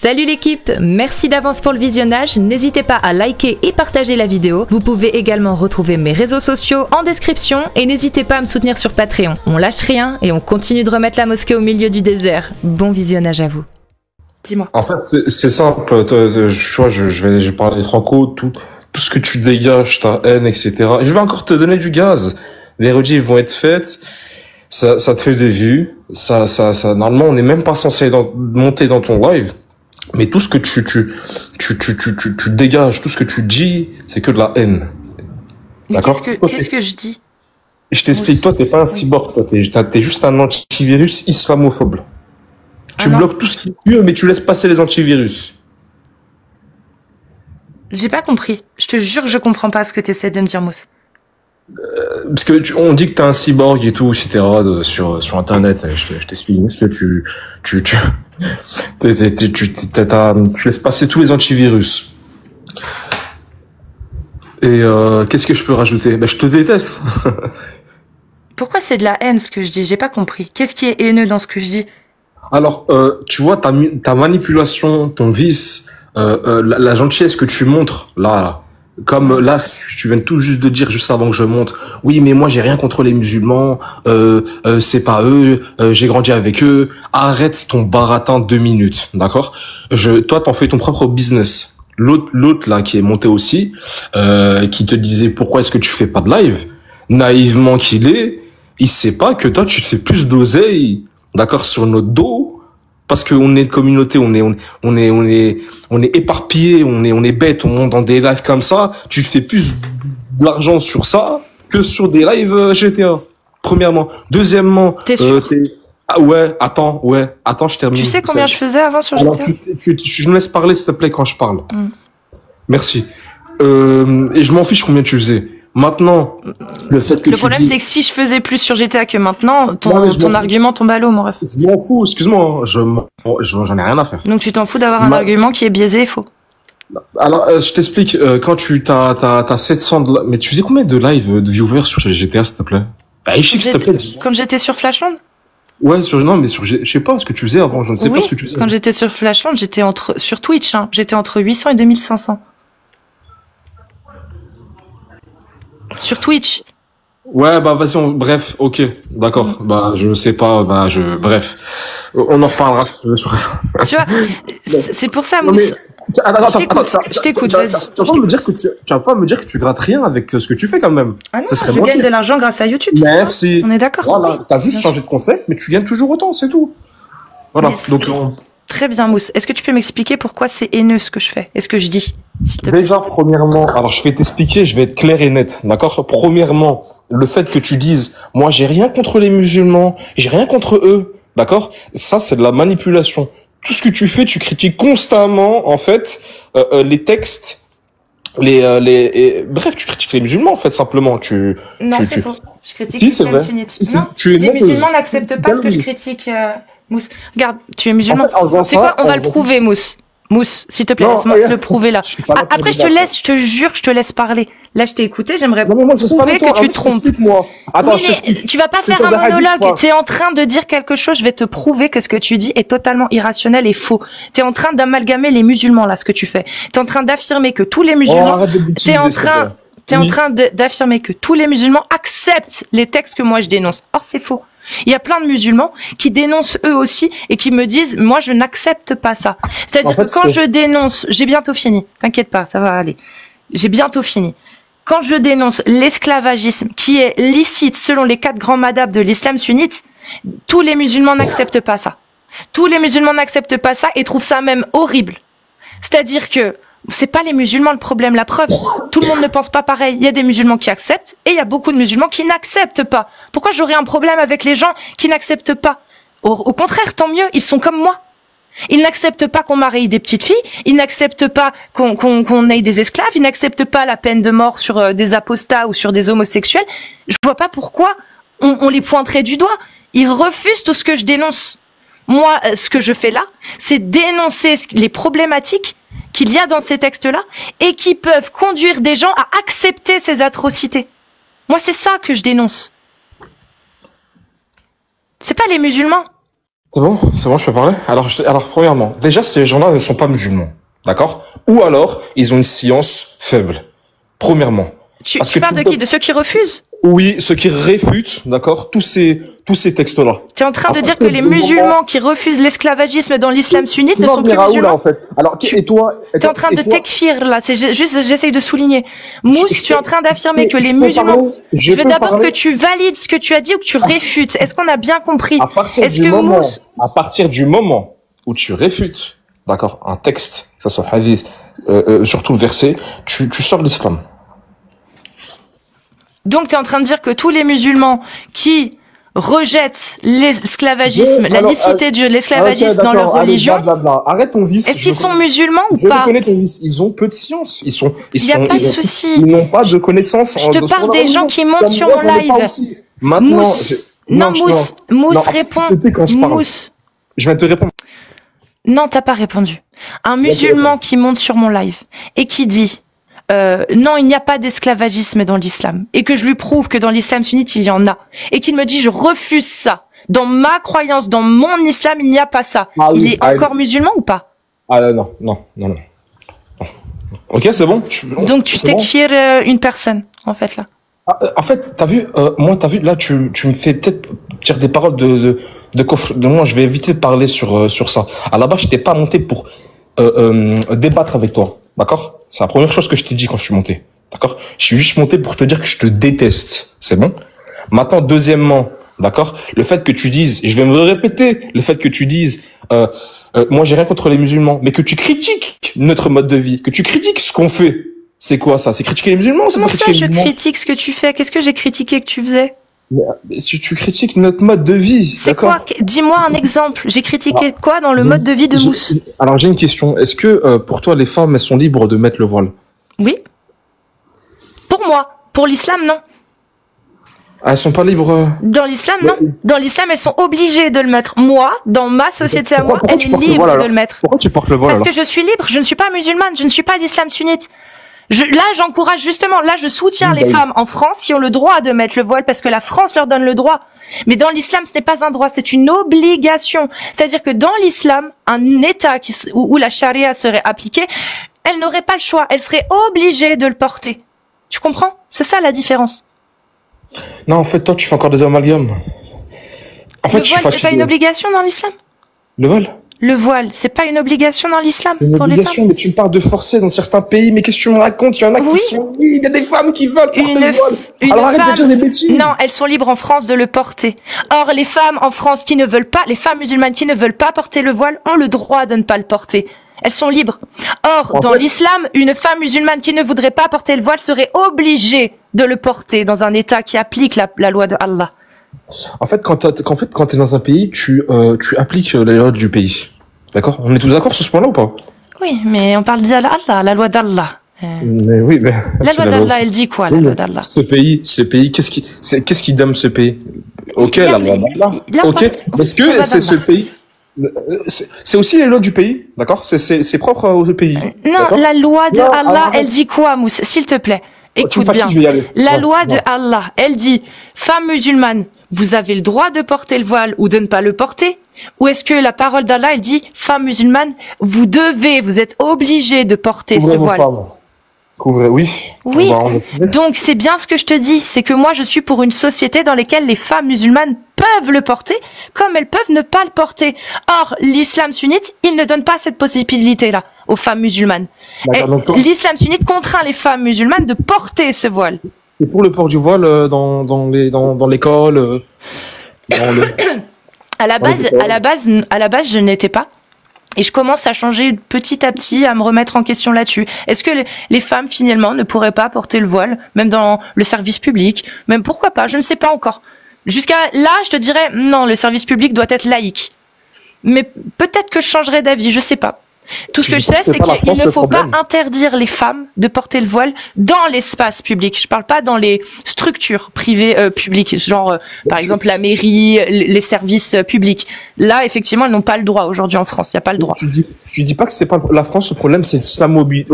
Salut l'équipe, merci d'avance pour le visionnage, n'hésitez pas à liker et partager la vidéo. Vous pouvez également retrouver mes réseaux sociaux en description et n'hésitez pas à me soutenir sur Patreon. On lâche rien et on continue de remettre la mosquée au milieu du désert. Bon visionnage à vous. Dis-moi. En fait, c'est simple, tu vois, je vais parler franco, tout ce que tu dégages, ta haine, etc. Et je vais encore te donner du gaz. Les rediffs vont être faites, ça te fait des vues, ça, normalement, on n'est même pas censé monter dans ton live. Mais tout ce que tu dégages, tout ce que tu dis, c'est que de la haine. D'accord? Qu'est-ce que je dis? Je t'explique, toi, t'es pas un cyborg, toi, t'es juste un antivirus islamophobe. Tu bloques tout ce qui est mieux, mais tu laisses passer les antivirus. J'ai pas compris. Je te jure que je comprends pas ce que t'essaies de me dire, Mousse. Parce que on dit que t'es un cyborg et tout, etc. sur Internet. Je t'explique juste que tu laisses passer tous les antivirus. Et qu'est-ce que je peux rajouter? Je te déteste. Pourquoi c'est de la haine ce que je dis? J'ai pas compris. Qu'est-ce qui est haineux dans ce que je dis? Alors, tu vois, ta manipulation, ton vice, la gentillesse que tu montres là. Comme là, tu viens tout juste de dire juste avant que je monte. Oui, mais moi j'ai rien contre les musulmans. C'est pas eux. J'ai grandi avec eux. Arrête ton baratin 2 minutes, d'accord? Toi, t'en fais ton propre business. L'autre là qui est monté aussi, qui te disait pourquoi est-ce que tu fais pas de live? Naïvement qu'il est, il sait pas que toi tu te fais plus d'oseille, d'accord, sur notre dos. Parce qu'on est une communauté, on est éparpillé, on est bête, on monte dans des lives comme ça. Tu te fais plus de l'argent sur ça que sur des lives GTA. Premièrement, deuxièmement, t'es sûr? Ah ouais, attends, je termine. Tu sais combien je faisais avant sur GTA? Alors je me laisse parler s'il te plaît quand je parle. Merci. Et je m'en fiche combien tu faisais. Maintenant, le fait que le problème, c'est que si je faisais plus sur GTA que maintenant, ton argument tombe à l'eau, mon ref. Je m'en fous, excuse-moi, j'en ai rien à faire. Donc tu t'en fous d'avoir un argument qui est biaisé et faux. Alors, je t'explique, quand t'as 700 mais tu faisais combien de live de viewers sur GTA, s'il te plaît? S'il te plaît. Quand j'étais sur Flashland? Ouais, je sais pas ce que tu faisais avant, je ne sais pas ce que tu faisais. Quand j'étais sur Flashland, sur Twitch, hein, j'étais entre 800 et 2500. Sur Twitch. Ouais, vas-y, bref, ok, d'accord. Je sais pas, bref. On en reparlera sur ça. Tu vois, c'est pour ça, Mousse. Je t'écoute, vas-y. Tu vas pas me dire que tu grattes rien avec ce que tu fais quand même. Ah non, je gagne de l'argent grâce à YouTube. Merci. On est d'accord. Voilà, t'as juste changé de concept, mais tu gagnes toujours autant, c'est tout. Voilà, donc... Très bien, Mousse. Est-ce que tu peux m'expliquer pourquoi c'est haineux ce que je fais et ce que je dis, s'il te plaît? Déjà, premièrement, alors je vais t'expliquer, je vais être clair et net, d'accord? Premièrement, le fait que tu dises, moi j'ai rien contre les musulmans, j'ai rien contre eux, d'accord? Ça, c'est de la manipulation. Tout ce que tu fais, tu critiques constamment, en fait, les textes, bref, tu critiques les musulmans, en fait, simplement. Non, c'est faux. Je critique les sunnites. Non, les musulmans n'acceptent pas ce que je critique, Mousse. Regarde, tu es musulman. C'est quoi? On va le prouver, Mousse. Mousse, s'il te plaît, laisse-moi te le prouver là. Après, je te jure, je te laisse parler. Là, je t'ai écouté, j'aimerais prouver que tu te trompes. Attends, tu vas pas faire un monologue. Tu es en train de dire quelque chose, je vais te prouver que ce que tu dis est totalement irrationnel et faux. Tu es en train d'amalgamer les musulmans là, ce que tu fais. Tu es en train d'affirmer que tous les musulmans... Tu es en train d'affirmer que tous les musulmans acceptent les textes que moi je dénonce. Or, c'est faux. Il y a plein de musulmans qui dénoncent eux aussi et qui me disent, moi, je n'accepte pas ça. C'est-à-dire que quand je dénonce, j'ai bientôt fini. T'inquiète pas, ça va aller. J'ai bientôt fini. Quand je dénonce l'esclavagisme qui est licite selon les 4 grands madhhabs de l'islam sunnite, tous les musulmans n'acceptent pas ça. Tous les musulmans n'acceptent pas ça et trouvent ça même horrible. C'est-à-dire que c'est pas les musulmans le problème, la preuve. Tout le monde ne pense pas pareil. Il y a des musulmans qui acceptent et il y a beaucoup de musulmans qui n'acceptent pas. Pourquoi j'aurais un problème avec les gens qui n'acceptent pas? Au contraire, tant mieux, ils sont comme moi. Ils n'acceptent pas qu'on marie des petites filles, ils n'acceptent pas qu'on ait des esclaves, ils n'acceptent pas la peine de mort sur des apostats ou sur des homosexuels. Je vois pas pourquoi on les pointerait du doigt. Ils refusent tout ce que je dénonce. Moi, ce que je fais là, c'est dénoncer les problématiques qu'il y a dans ces textes-là et qui peuvent conduire des gens à accepter ces atrocités. Moi, c'est ça que je dénonce. C'est pas les musulmans. C'est bon, je peux parler. Alors premièrement, déjà ces gens-là ne sont pas musulmans, d'accord? Ou alors ils ont une science faible. Premièrement. Tu parles de qui? De ceux qui refusent? Oui, ceux qui réfutent, d'accord, tous ces textes-là. Tu es en train de dire que les musulmans qui refusent l'esclavagisme dans l'islam sunnite ne sont plus musulmans? Là, en fait. Alors, et toi? Tu es en train de tekfir, là. C'est juste, j'essaye de souligner. Mousse, tu es en train d'affirmer que les musulmans... Je veux d'abord que tu valides ce que tu as dit ou que tu réfutes. Est-ce qu'on a bien compris? À partir du moment où tu réfutes, d'accord, un texte, que ça soit hadith, surtout le verset, tu sors de l'islam. Donc, tu es en train de dire que tous les musulmans qui rejettent l'esclavagisme, la licité de l'esclavagisme dans leur religion, arrête ton vice. Est-ce qu'ils sont musulmans ou pas? Je connais ton vice. Ils ont peu de science. Il n'y a pas de souci. Ils n'ont pas de connaissances. Je te parle des gens qui montent sur mon live. Maintenant, Mousse, réponds. Mousse. Je vais te répondre. Non, t'as pas répondu. Un musulman qui monte sur mon live et qui dit non, il n'y a pas d'esclavagisme dans l'islam, et que je lui prouve que dans l'islam sunnite il y en a, et qu'il me dit je refuse ça, dans ma croyance, dans mon islam il n'y a pas ça, il est encore musulman ou pas? Non. Ok, c'est bon. Donc tu tekfir une personne en fait là. En fait, t'as vu, là, tu me fais peut-être dire des paroles de coffre. De moi, je vais éviter de parler sur ça. À la base, je t'ai pas monté pour débattre avec toi. D'accord? C'est la première chose que je t'ai dit quand je suis monté. D'accord? Je suis juste monté pour te dire que je te déteste. C'est bon? Maintenant, deuxièmement, d'accord? Le fait que tu dises, et je vais me répéter, le fait que tu dises, moi j'ai rien contre les musulmans, mais que tu critiques notre mode de vie, que tu critiques ce qu'on fait. C'est quoi ça? C'est critiquer les musulmans? Comment ça, je critique ce que tu fais? Qu'est-ce que j'ai critiqué que tu faisais? Tu critiques notre mode de vie. C'est quoi? Dis-moi un exemple. J'ai critiqué quoi dans le mode de vie de Mousse? Alors j'ai une question. Est-ce que pour toi les femmes elles sont libres de mettre le voile? Oui. Pour moi. Pour l'islam, non. Elles sont pas libres? Dans l'islam, non. Dans l'islam, elles sont obligées de le mettre. Moi, dans ma société à moi, elle est libre de le mettre. Pourquoi tu portes le voile? Parce que je suis libre. Je ne suis pas musulmane. Je ne suis pas d'islam sunnite. Là, j'encourage justement, là, je soutiens les femmes en France qui ont le droit de mettre le voile parce que la France leur donne le droit. Mais dans l'islam, ce n'est pas un droit, c'est une obligation. C'est-à-dire que dans l'islam, un État où la charia serait appliquée, elle n'aurait pas le choix. Elle serait obligée de le porter. Tu comprends? C'est ça la différence. Non, en fait, toi, tu fais encore des amalgames. En fait, le voile, c'est pas une obligation dans l'islam? Le voile? Le voile, c'est pas une obligation dans l'islam pour les femmes? Une obligation, mais tu me parles de forcer dans certains pays. Mais qu'est-ce que tu me racontes? Il y en a qui sont... Oui, il y a des femmes qui veulent porter le voile. Alors arrête de dire des bêtises. Non, elles sont libres en France de le porter. Or, les femmes en France qui ne veulent pas, les femmes musulmanes qui ne veulent pas porter le voile ont le droit de ne pas le porter. Elles sont libres. Or, dans l'islam, une femme musulmane qui ne voudrait pas porter le voile serait obligée de le porter dans un État qui applique la loi de Allah. En fait, quand t'es dans un pays, tu appliques la loi du pays. D'accord? On est tous d'accord sur ce point-là ou pas? Oui, mais on parle d'Allah, la loi d'Allah. Mais oui, mais la loi d'Allah, elle dit quoi, la loi d'Allah? Ce pays, qu'est-ce qui donne ce pays? Ok, la loi d'Allah. Ok, est-ce que c'est ce pays? C'est aussi les lois du pays, d'accord? C'est propre au pays. Non, la loi de Allah, elle dit quoi, Mousse? S'il te plaît. Écoute bien. La loi de Allah, elle dit, femme musulmane, vous avez le droit de porter le voile ou de ne pas le porter? Ou est-ce que la parole d'Allah, elle dit, femme musulmane, vous êtes obligée de porter ce voile? Couvrez, oui. Oui. Donc, c'est bien ce que je te dis. C'est que moi, je suis pour une société dans laquelle les femmes musulmanes peuvent le porter, comme elles peuvent ne pas le porter. Or, l'islam sunnite, il ne donne pas cette possibilité-là aux femmes musulmanes. L'islam sunnite contraint les femmes musulmanes de porter ce voile. Et pour le port du voile dans l'école, à la base, je n'étais pas. Et je commence à changer petit à petit, à me remettre en question là-dessus. Est-ce que les femmes, finalement, ne pourraient pas porter le voile, même dans le service public? Même pourquoi pas? Je ne sais pas encore. Jusqu'à là, je te dirais, non, le service public doit être laïque. Mais peut-être que je changerai d'avis, je sais pas. Tout ce que je sais, c'est qu'il ne faut pas interdire les femmes de porter le voile dans l'espace public. Je parle pas dans les structures privées publiques, genre par exemple la mairie, les services publics. Là, effectivement, elles n'ont pas le droit aujourd'hui en France. Il y a pas le droit. Tu dis pas que c'est pas la France le problème, c'est l'islamophobie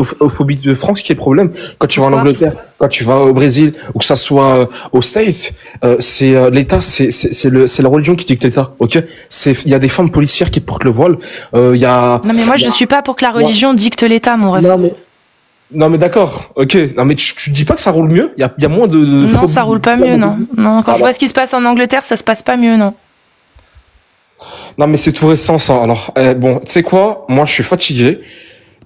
de France qui est le problème. Quand tu vas en Angleterre, quand tu vas au Brésil ou que ça soit au States, c'est l'État, c'est la religion qui dicte l'État. Ok, il y a des femmes policières qui portent le voile. Il y a. Non mais moi je suis pas pour que la religion dicte l'État, mon ref. Non mais d'accord, ok. Non mais tu dis pas que ça roule mieux? Il y a moins de non, ça roule pas mieux, non. Non, quand je vois ce qui se passe en Angleterre, ça se passe pas mieux, non. Non mais c'est tout récent ça. Alors bon, tu sais quoi? Moi je suis fatigué.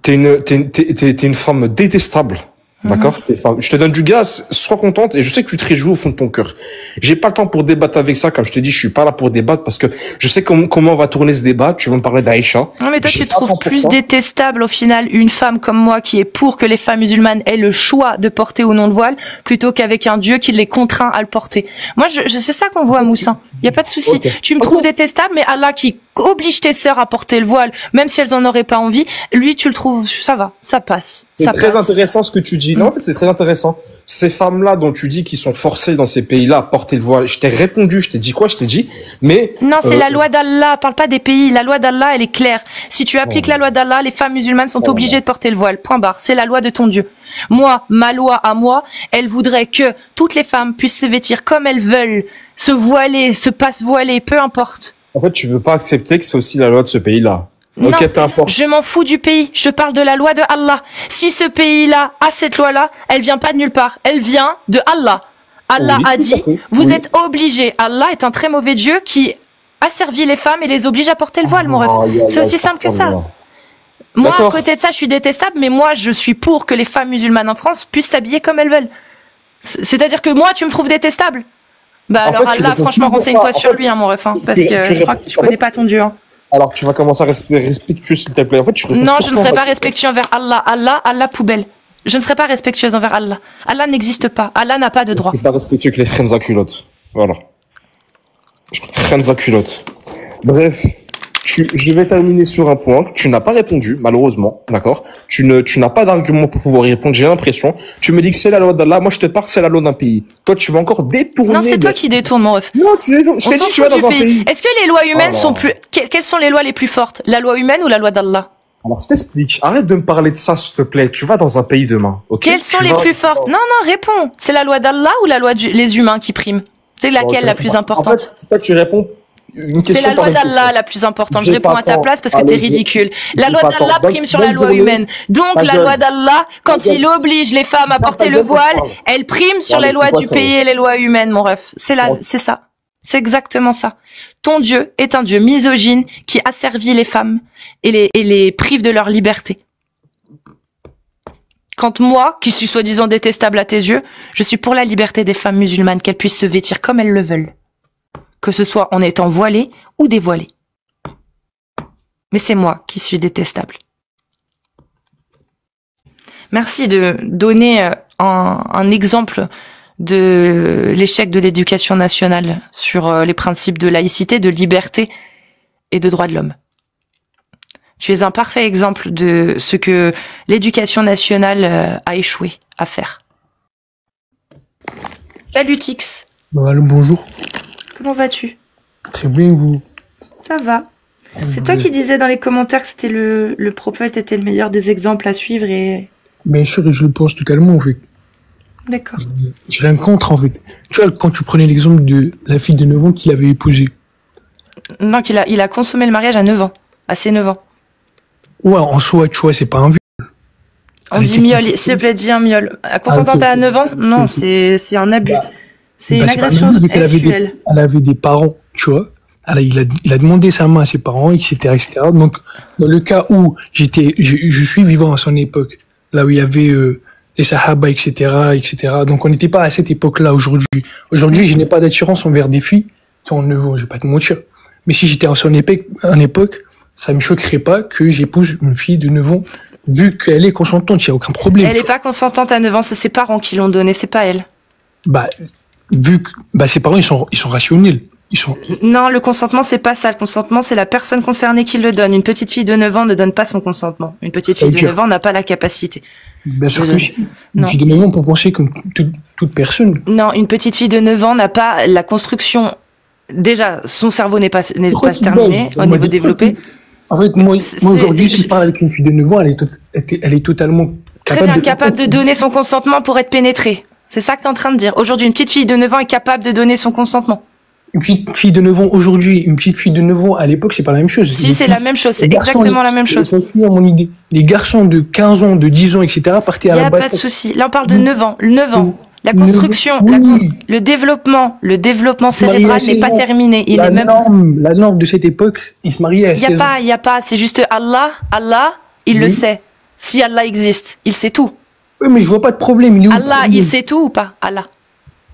T'es une femme détestable. D'accord? Je te donne du gaz, sois contente, et je sais que tu te réjouis au fond de ton cœur. J'ai pas le temps pour débattre avec ça, comme je te dis, je suis pas là pour débattre parce que je sais comment va tourner ce débat. Tu vas me parler d'Aïcha. Non, mais toi, tu trouves plus détestable, au final, une femme comme moi qui est pour que les femmes musulmanes aient le choix de porter ou non le voile, plutôt qu'avec un Dieu qui les contraint à le porter. Moi, c'est ça qu'on voit, Moussa. Y a pas de souci. Okay. Tu me trouves détestable, mais Allah qui oblige tes sœurs à porter le voile, même si elles en auraient pas envie, lui, tu le trouves, ça va, ça passe. C'est très intéressant ce que tu dis. Non, en fait, c'est très intéressant. Ces femmes-là dont tu dis qu'ils sont forcées dans ces pays-là à porter le voile, je t'ai répondu, je t'ai dit quoi? Je t'ai dit, mais... Non, c'est la loi d'Allah, parle pas des pays. La loi d'Allah, elle est claire. Si tu appliques la loi d'Allah, les femmes musulmanes sont obligées de porter le voile. Point barre. C'est la loi de ton Dieu. Moi, ma loi à moi, elle voudrait que toutes les femmes puissent se vêtir comme elles veulent, se voiler, se passe voiler, peu importe. En fait, tu veux pas accepter que c'est aussi la loi de ce pays-là. Non, je m'en fous du pays. Je parle de la loi de Allah. Si ce pays-là a cette loi-là, elle vient pas de nulle part. Elle vient de Allah. Allah a dit, vous êtes obligés. Allah est un très mauvais Dieu qui asservit les femmes et les oblige à porter le voile, mon ref. C'est aussi simple que ça. Moi, à côté de ça, je suis détestable, mais moi, je suis pour que les femmes musulmanes en France puissent s'habiller comme elles veulent. C'est-à-dire que moi, tu me trouves détestable. Bah alors Allah, franchement, renseigne-toi sur lui, hein, mon ref, hein, parce que je crois que tu connais pas ton Dieu. Hein. Alors, tu vas commencer à rester respectueux, s'il te plaît. En fait, non, je ne serai pas respectueux envers Allah. Allah, poubelle. Je ne serai pas respectueuse envers Allah. Allah n'existe pas. Allah n'a pas de droit. Je ne suis pas respectueux que les frères à culotte. Voilà. Frères à culotte. Bref. Je vais terminer sur un point que tu n'as pas répondu, malheureusement, d'accord? Tu n'as pas d'argument pour pouvoir y répondre, j'ai l'impression. Tu me dis que c'est la loi d'Allah, moi je te parle que c'est la loi d'un pays. Toi, tu vas encore détourner... Non, c'est toi qui détournes, mon ref. Non, je t'ai dit, tu vas dans un pays. Est-ce que les lois humaines sont plus... Quelles sont les lois les plus fortes? La loi humaine ou la loi d'Allah? Alors, je t'explique. Arrête de me parler de ça, s'il te plaît. Tu vas dans un pays demain, ok? Quelles sont les plus fortes? Non, réponds. C'est la loi d'Allah ou la loi les humains qui priment? C'est laquelle la plus importante? En fait, toi, tu réponds... C'est la loi d'Allah la plus importante. Je réponds à ta place parce que t'es ridicule. La loi d'Allah prime sur la loi humaine. Donc la loi d'Allah, quand il oblige les femmes à porter le voile, elle prime sur les lois du pays et les lois humaines, mon ref. C'est ça. C'est exactement ça. Ton Dieu est un Dieu misogyne qui asservit les femmes et les prive de leur liberté. Quand moi, qui suis soi-disant détestable à tes yeux, je suis pour la liberté des femmes musulmanes, qu'elles puissent se vêtir comme elles le veulent. Que ce soit en étant voilée ou dévoilée. Mais c'est moi qui suis détestable. Merci de donner un exemple de l'échec de l'éducation nationale sur les principes de laïcité, de liberté et de droits de l'homme. Tu es un parfait exemple de ce que l'éducation nationale a échoué à faire. Salut Tix. Allô, bonjour. Comment vas-tu? Très bien, vous? Ça va. C'est toi qui disais dans les commentaires que c'était le prophète était le meilleur des exemples à suivre et... Bien sûr, je le pense totalement, en fait. D'accord. J'ai rien contre, en fait. Tu vois, quand tu prenais l'exemple de la fille de 9 ans qu'il avait épousée. Non, il a consommé le mariage à 9 ans. À ses 9 ans. Ouais, en soi, tu vois, c'est pas un viol. On dit miel, s'il te plaît, dis un miel. Consentante à 9 ans? Non, c'est un abus. C'est une agression sexuelle. Elle avait des parents, tu vois. Il a demandé sa main à ses parents, etc., etc. Donc, dans le cas où je suis vivant à son époque, là où il y avait les Sahaba, etc., etc. Donc, on n'était pas à cette époque-là aujourd'hui. Aujourd'hui, je n'ai pas d'attirance envers des filles qui ont 9 ans, je vais pas te mentir. Mais si j'étais à son époque, ça me choquerait pas que j'épouse une fille de 9 ans, vu qu'elle est consentante, il n'y a aucun problème. Elle n'est pas consentante à 9 ans, c'est ses parents qui l'ont donnée, c'est pas elle. Vu que ses parents ils sont rationnels. Non, le consentement c'est pas ça. Le consentement c'est la personne concernée qui le donne. Une petite fille de 9 ans ne donne pas son consentement. Une petite fille de 9 ans n'a pas la capacité. Bien sûr que si. Une fille de 9 ans peut penser comme toute personne. Non, une petite fille de 9 ans n'a pas la construction. Déjà, son cerveau n'est pas terminé au niveau développé. En fait, moi aujourd'hui, si je parle avec une fille de 9 ans, elle est totalement Très bien, capable de donner son consentement pour être pénétrée. C'est ça que tu es en train de dire. Aujourd'hui, une petite fille de 9 ans est capable de donner son consentement. Une petite fille de 9 ans aujourd'hui, une petite fille de 9 ans à l'époque, c'est pas la même chose. Si, c'est la même chose, c'est exactement la même chose. Mon idée. Les garçons de 15 ans, de 10 ans, etc. partaient à la bataille. Il n'y a pas de souci. Là, on parle de 9 ans. 9 ans. La construction, le développement cérébral n'est pas terminé. La norme de cette époque, ils se mariaient à 16 ans. Il y a pas, c'est juste Allah, il le sait. Si Allah existe, il sait tout. Oui, mais je vois pas de problème. Allah, il sait tout ou pas, Allah?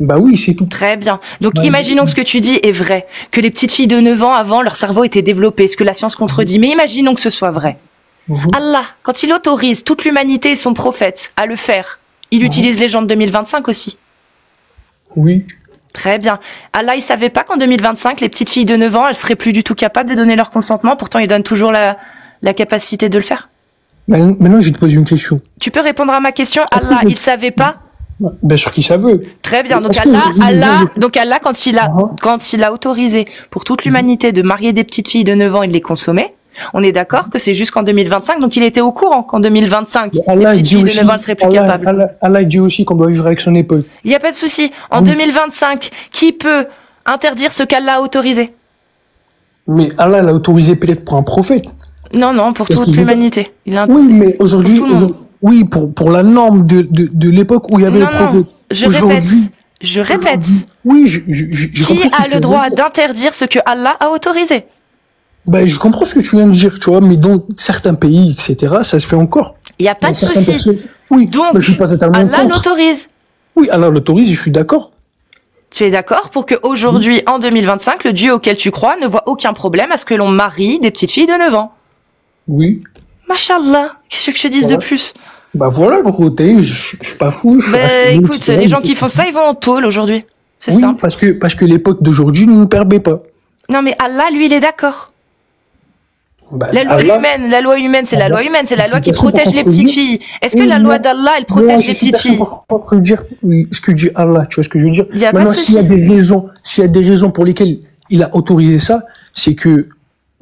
Bah oui, c'est tout. Très bien. Donc, imaginons que ce que tu dis est vrai. Que les petites filles de 9 ans avant, leur cerveau était développé, ce que la science contredit. Mais imaginons que ce soit vrai. Allah, quand il autorise toute l'humanité et son prophète à le faire, il utilise les gens de 2025 aussi. Oui. Très bien. Allah, il savait pas qu'en 2025, les petites filles de 9 ans, elles seraient plus du tout capables de donner leur consentement. Pourtant, il donne toujours la capacité de le faire. Maintenant, je te pose une question. Tu peux répondre à ma question? Allah, il savait pas? Bien sûr qu'il savait. Très bien. Donc Allah, quand il a autorisé pour toute l'humanité de marier des petites filles de 9 ans et de les consommer, on est d'accord que c'est jusqu'en 2025. Donc il était au courant qu'en 2025, les petites filles de 9 ans ne seraient plus capables. Allah dit aussi qu'on doit vivre avec son époque. Il n'y a pas de souci. En 2025, qui peut interdire ce qu'Allah a autorisé? Mais Allah l'a autorisé peut-être pour un prophète. Non, pour toute l'humanité. Oui, mais aujourd'hui, oui, pour la norme de l'époque où il y avait le prophète. Je répète. Oui, qui a le droit d'interdire ce que Allah a autorisé? Ben, je comprends ce que tu viens de dire, tu vois, mais dans certains pays, etc., ça se fait encore. Il n'y a pas de souci. Oui, donc, je suis pas totalement Allah l'autorise. Oui, Allah l'autorise, je suis d'accord. Tu es d'accord pour qu'aujourd'hui, en 2025, le Dieu auquel tu crois ne voit aucun problème à ce que l'on marie des petites filles de 9 ans? Oui. Machallah, qu'est-ce que je te dise de plus? Bah voilà, gros, je suis pas fou. Écoute, les gens qui font ça, ils vont en tôle aujourd'hui. C'est simple. Parce que l'époque d'aujourd'hui ne nous permet pas. Non, mais Allah, lui, il est d'accord. Bah, la loi humaine, c'est la loi humaine, c'est la loi qui protège les petites filles. Est-ce que la loi d'Allah, elle protège les petites filles? Pas pour dire ce que dit Allah, tu vois ce que je veux dire? Maintenant, s'il y a des raisons pour lesquelles il a autorisé ça, c'est que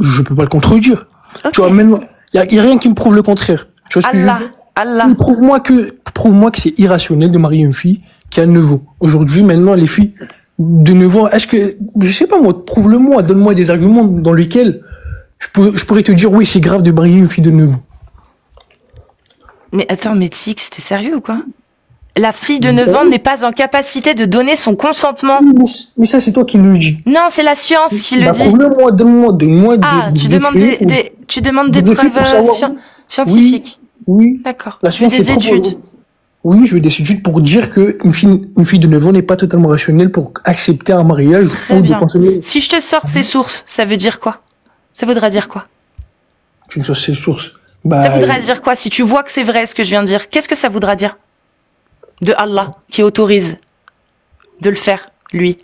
je peux pas le contredire. Okay. Tu vois, maintenant, il y a rien qui me prouve le contraire. Tu vois ce que je veux dire? Allah. Prouve-moi que c'est irrationnel de marier une fille qui a 9 ans. Aujourd'hui, maintenant, les filles de 9 ans, est-ce que, je sais pas moi, prouve-le-moi, donne-moi des arguments dans lesquels je pourrais te dire, oui, c'est grave de marier une fille de 9 ans. Mais attends, mais Tix, t'es sérieux ou quoi? La fille de 9 ans n'est pas en capacité de donner son consentement. Mais ça, c'est toi qui le dis. Non, c'est la science qui le dit. Prouve-le-moi, donne-moi tu demandes des preuves scientifiques. Oui. D'accord. La science, des études. Oui, je veux des études pour dire que une fille de 9 ans n'est pas totalement rationnelle pour accepter un mariage ou de consommer. Si je te sors ces sources, ça veut dire quoi? Ça voudra dire quoi? Tu me sors ces sources. Ça voudra dire quoi? Si tu vois que c'est vrai ce que je viens de dire, qu'est-ce que ça voudra dire? De Allah, qui autorise de le faire, lui.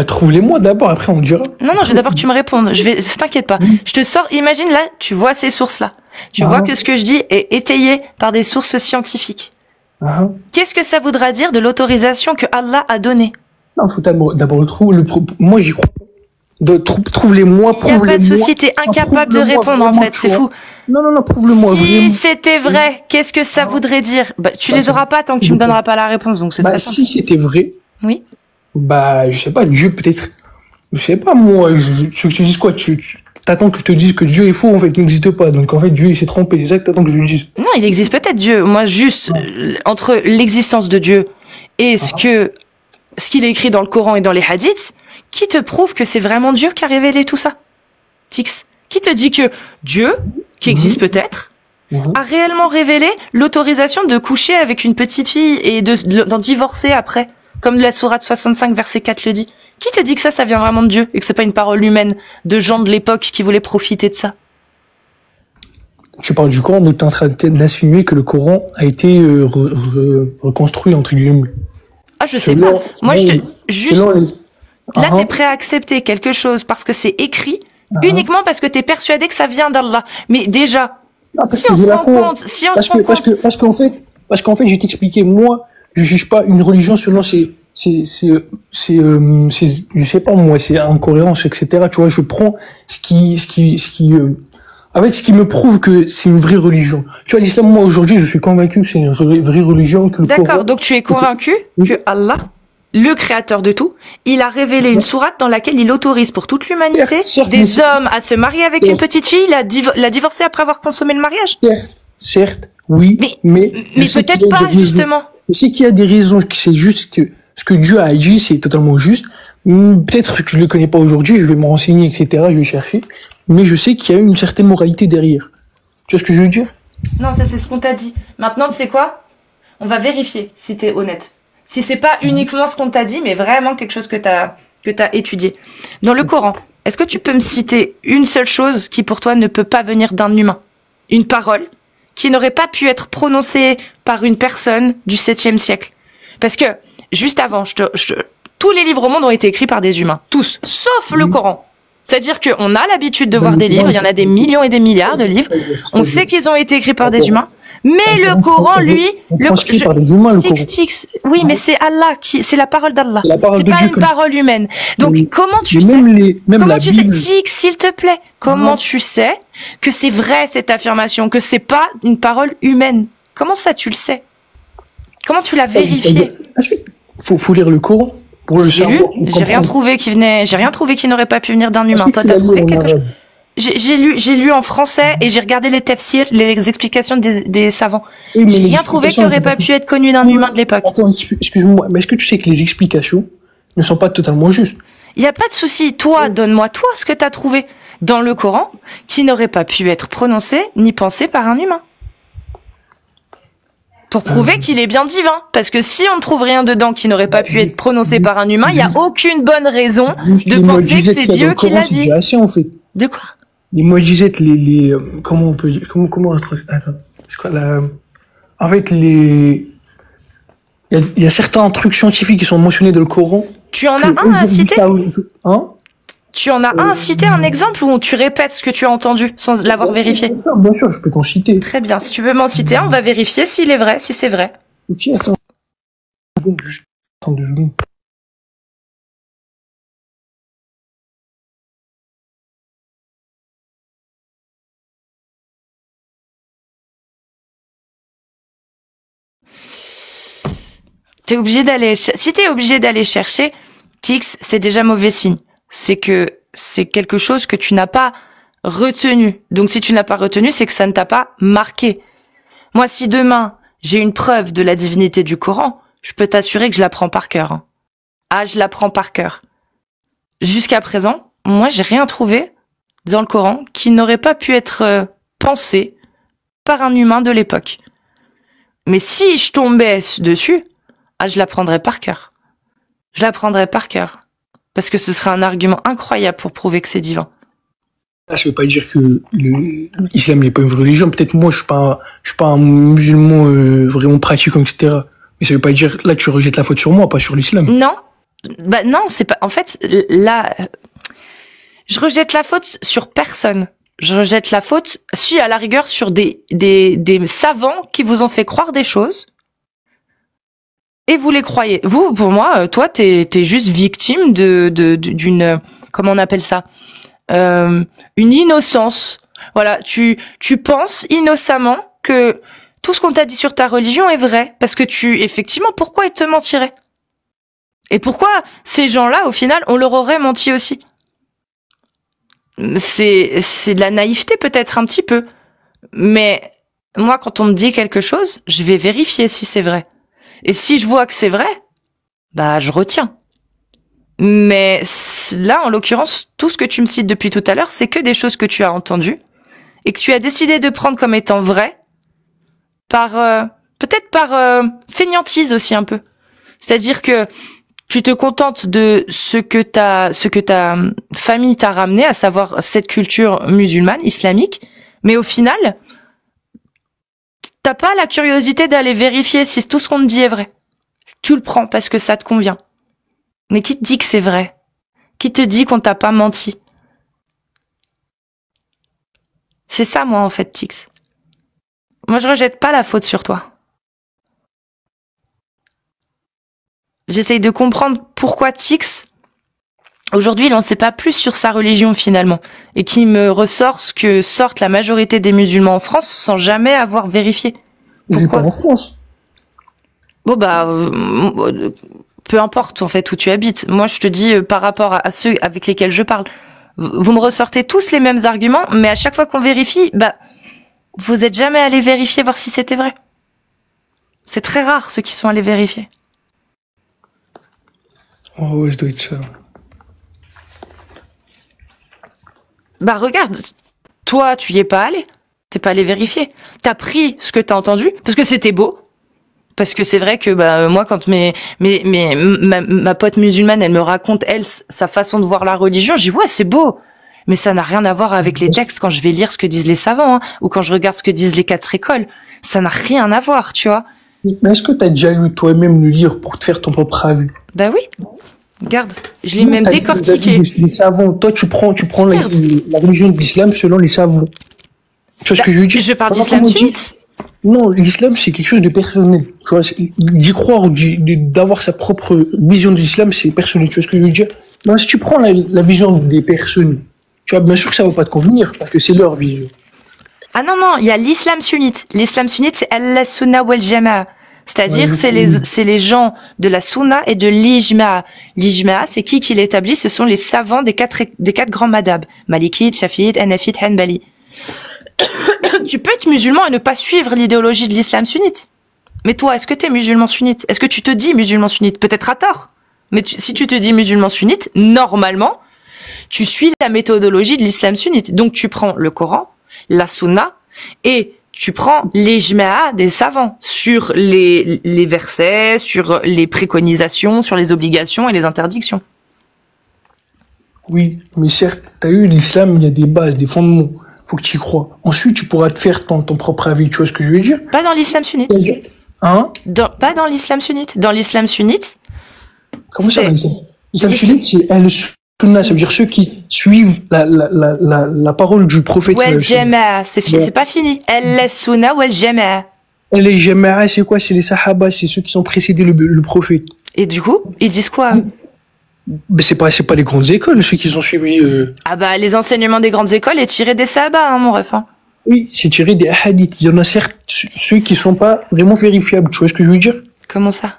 Trouve-les-moi d'abord, après on dira. Non, je veux d'abord que tu me répondes. T'inquiète pas. Je te sors, imagine là, tu vois ces sources-là. Tu vois que ce que je dis est étayé par des sources scientifiques. Qu'est-ce que ça voudra dire de l'autorisation que Allah a donnée? Non, faut d'abord le trouver. Moi, j'y crois. Trouve-les-moi, prouve-les-moi. Il n'y a pas de souci, t'es incapable de répondre en fait, c'est fou. Non, prouve-le-moi. Si c'était vrai, qu'est-ce que ça voudrait dire? Tu les auras pas tant que tu me donneras pas la réponse, donc c'est très simple. Si c'était vrai. Oui. Je sais pas, Dieu peut-être. Je sais pas, moi, tu veux que je te dise quoi? T'attends que je te dise que Dieu est faux, en fait, qu'il n'existe pas. Donc en fait, Dieu il s'est trompé. C'est ça que t'attends que je lui dise. Non, il existe peut-être Dieu. Moi, juste, entre l'existence de Dieu et ce qu'il est écrit dans le Coran et dans les hadiths, qui te prouve que c'est vraiment Dieu qui a révélé tout ça? Tix, qui te dit que Dieu, qui existe peut-être, a réellement révélé l'autorisation de coucher avec une petite fille et d'en divorcer après, comme la sourate 65 verset 4 le dit? Qui te dit que ça vient vraiment de Dieu et que c'est pas une parole humaine de gens de l'époque qui voulaient profiter de ça? Tu parles du Coran, donc tu es en train d'insinuer que le Coran a été reconstruit entre guillemets. Ah, je sais pas. Moi, là, t'es prêt à accepter quelque chose parce que c'est écrit uniquement parce que t'es persuadé que ça vient d'Allah. Mais déjà, parce qu'en fait, je vais t'expliquer. Moi, je juge pas une religion selon je sais pas moi, c'est incohérence, etc. Tu vois, je prends ce qui En fait, ce qui me prouve que c'est une vraie religion. Tu vois, l'islam, moi, aujourd'hui, je suis convaincu que c'est une vraie religion. D'accord, donc tu es convaincu que Allah, le créateur de tout, il a révélé une sourate dans laquelle il autorise pour toute l'humanité des hommes à se marier avec une petite fille, la divorcer après avoir consommé le mariage. Certes, oui, mais peut-être pas, justement. Je sais qu'il y a des raisons, que c'est juste que ce que Dieu a dit, c'est totalement juste. Peut-être que je le connais pas aujourd'hui, je vais me renseigner, etc., je vais chercher. Mais je sais qu'il y a une certaine moralité derrière. Tu vois ce que je veux dire? Non, ça c'est ce qu'on t'a dit. Maintenant, tu sais quoi? On va vérifier si t'es honnête. Si c'est pas uniquement ce qu'on t'a dit, mais vraiment quelque chose que t'as étudié. Dans le Coran, est-ce que tu peux me citer une seule chose qui pour toi ne peut pas venir d'un humain? Une parole qui n'aurait pas pu être prononcée par une personne du 7e siècle? Parce que, juste avant, tous les livres au monde ont été écrits par des humains. Tous. Sauf le Coran. C'est-à-dire qu'on a l'habitude de voir des livres, il y en a des millions et des milliards de livres. On sait qu'ils ont été écrits par des humains. Mais le Coran, lui, oui, mais c'est Allah c'est la parole d'Allah. C'est pas une parole humaine. Donc, comment tu sais, Tix, s'il te plaît, comment tu sais que c'est vrai cette affirmation, que c'est pas une parole humaine? Comment ça, tu le sais? Comment tu l'as vérifié? Faut lire le Coran. J'ai rien trouvé qui n'aurait pas pu venir d'un humain. Toi, t'as trouvé quelque chose? J'ai lu en français et j'ai regardé les tafsirs, les explications des savants. Oui, j'ai rien trouvé qui n'aurait pas pu être connu d'un humain de l'époque. Attends, excuse-moi, mais est-ce que tu sais que les explications ne sont pas totalement justes? Il n'y a pas de souci. Toi, donne-moi ce que tu as trouvé dans le Coran qui n'aurait pas pu être prononcé ni pensé par un humain. Pour prouver qu'il est bien divin. Parce que si on ne trouve rien dedans qui n'aurait pas pu être prononcé par un humain, il n'y a aucune bonne raison de penser que c'est Dieu qui l'a dit. Assez, en fait. De quoi? Les mojizettes, comment on peut dire, comment attends, c'est quoi en fait, il y a certains trucs scientifiques qui sont mentionnés dans le Coran. Tu en as un à citer? Tu en as un à citer, un exemple où tu répètes ce que tu as entendu sans l'avoir vérifié? Bien sûr, je peux t'en citer. Très bien, si tu veux m'en citer un, on va vérifier s'il est vrai, si c'est vrai. Ok, attends. Attends 2 secondes. Si t'es obligé d'aller chercher, Tix, c'est déjà mauvais signe. C'est que c'est quelque chose que tu n'as pas retenu. Donc si tu n'as pas retenu, c'est que ça ne t'a pas marqué. Moi, si demain, j'ai une preuve de la divinité du Coran, je peux t'assurer que je la prends par cœur. Hein. Ah, je la prends par cœur. Jusqu'à présent, moi, j'ai rien trouvé dans le Coran qui n'aurait pas pu être pensé par un humain de l'époque. Mais si je tombais dessus, je la prendrais par cœur. Je la prendrais par cœur. Parce que ce serait un argument incroyable pour prouver que c'est divin. Ça veut pas dire que l'islam n'est pas une vraie religion. Peut-être moi, je suis pas un musulman vraiment pratiquant, etc. Mais ça veut pas dire, là, tu rejettes la faute sur moi, pas sur l'islam. Non. Bah, non, c'est pas, en fait, là, je rejette la faute sur personne. Je rejette la faute, si, à la rigueur, sur des savants qui vous ont fait croire des choses. Et vous les croyez. Vous, pour moi, toi, t'es juste victime d'une, comment on appelle ça, une innocence. Voilà, tu penses innocemment que tout ce qu'on t'a dit sur ta religion est vrai, parce que effectivement, pourquoi ils te mentiraient? Et pourquoi ces gens-là, au final, on leur aurait menti aussi? C'est de la naïveté peut-être un petit peu, mais moi, quand on me dit quelque chose, je vais vérifier si c'est vrai. Et si je vois que c'est vrai, bah je retiens. Mais là, en l'occurrence, tout ce que tu me cites depuis tout à l'heure, c'est que des choses que tu as entendues et que tu as décidé de prendre comme étant vraies peut-être par fainéantise aussi un peu. C'est-à-dire que tu te contentes de ce que ta famille t'a ramené, à savoir cette culture musulmane, islamique, mais au final, t'as pas la curiosité d'aller vérifier si tout ce qu'on te dit est vrai. Tu le prends parce que ça te convient. Mais qui te dit que c'est vrai? Qui te dit qu'on t'a pas menti? C'est ça, moi, en fait, Tix. Moi, je rejette pas la faute sur toi. J'essaye de comprendre pourquoi, Tix, Aujourd'hui, il n'en sait pas plus sur sa religion finalement, et qui me ressort ce que sortent la majorité des musulmans en France sans jamais avoir vérifié. C'est pas en France. Bon peu importe en fait où tu habites. Moi, je te dis par rapport à ceux avec lesquels je parle, vous me ressortez tous les mêmes arguments, mais à chaque fois qu'on vérifie, vous êtes jamais allé vérifier voir si c'était vrai. C'est très rare ceux qui sont allés vérifier. Oh ouais, je dois être ça. Regarde, toi, tu y es pas allé. T'es pas allé vérifier. T'as pris ce que t'as entendu parce que c'était beau. Parce que c'est vrai que moi, quand ma pote musulmane, elle me raconte sa façon de voir la religion, je dis ouais, c'est beau. Mais ça n'a rien à voir avec les textes quand je vais lire ce que disent les savants, hein, ou quand je regarde ce que disent les 4 écoles. Ça n'a rien à voir, tu vois. Mais est-ce que tu as déjà lu toi-même le livre pour te faire ton propre avis? Oui. Regarde, je l'ai même décortiqué. Les savants, toi tu prends la religion de l'islam selon les savants. Tu vois ce que je veux dire? Je parle d'islam sunnite. Non, l'islam c'est quelque chose de personnel. Tu vois, d'y croire ou d'avoir sa propre vision de l'islam, c'est personnel. Tu vois ce que je veux dire? Non, si tu prends la vision des personnes, tu vois, bien sûr que ça va pas te convenir parce que c'est leur vision. Ah non, il y a l'islam sunnite. L'islam sunnite, c'est al-sunna wal jama'a. C'est-à-dire, c'est les gens de la sunna et de l'ijma'a. L'ijma'a, c'est qui l'établit? Ce sont les savants des quatre grands madhab. Malikite, Shafi'ite, Hanafite, Hanbali. Tu peux être musulman et ne pas suivre l'idéologie de l'islam sunnite. Mais toi, est-ce que tu es musulman sunnite? Est-ce que tu te dis musulman sunnite? Peut-être à tort. Mais si tu te dis musulman sunnite, normalement, tu suis la méthodologie de l'islam sunnite. Donc tu prends le Coran, la sunna, et tu prends l'ijma'a des savants sur les versets, sur les préconisations, sur les obligations et les interdictions. Oui, mais certes, tu as eu l'islam, il y a des bases, des fondements. Faut que tu y crois. Ensuite, tu pourras te faire ton propre avis. Tu vois ce que je veux dire? Pas dans l'islam sunnite. Hein? Pas dans l'islam sunnite. Dans l'islam sunnite. Comment ça, l'islam sunnite, c'est al-sunna, ça veut dire ceux qui suivent la parole du prophète. Ouais, jama'a, c'est pas fini. Al-sunna ou al-jama'a. Les jama'a, c'est quoi? C'est les sahaba, c'est ceux qui ont précédé le prophète. Et du coup, ils disent quoi? Mais c'est pas les grandes écoles, ceux qui ont suivi. Les enseignements des grandes écoles est tiré des sahaba, hein, mon ref. Hein. Oui, c'est tiré des hadiths. Il y en a certes ceux qui sont pas vraiment vérifiables. Tu vois ce que je veux dire? Comment ça?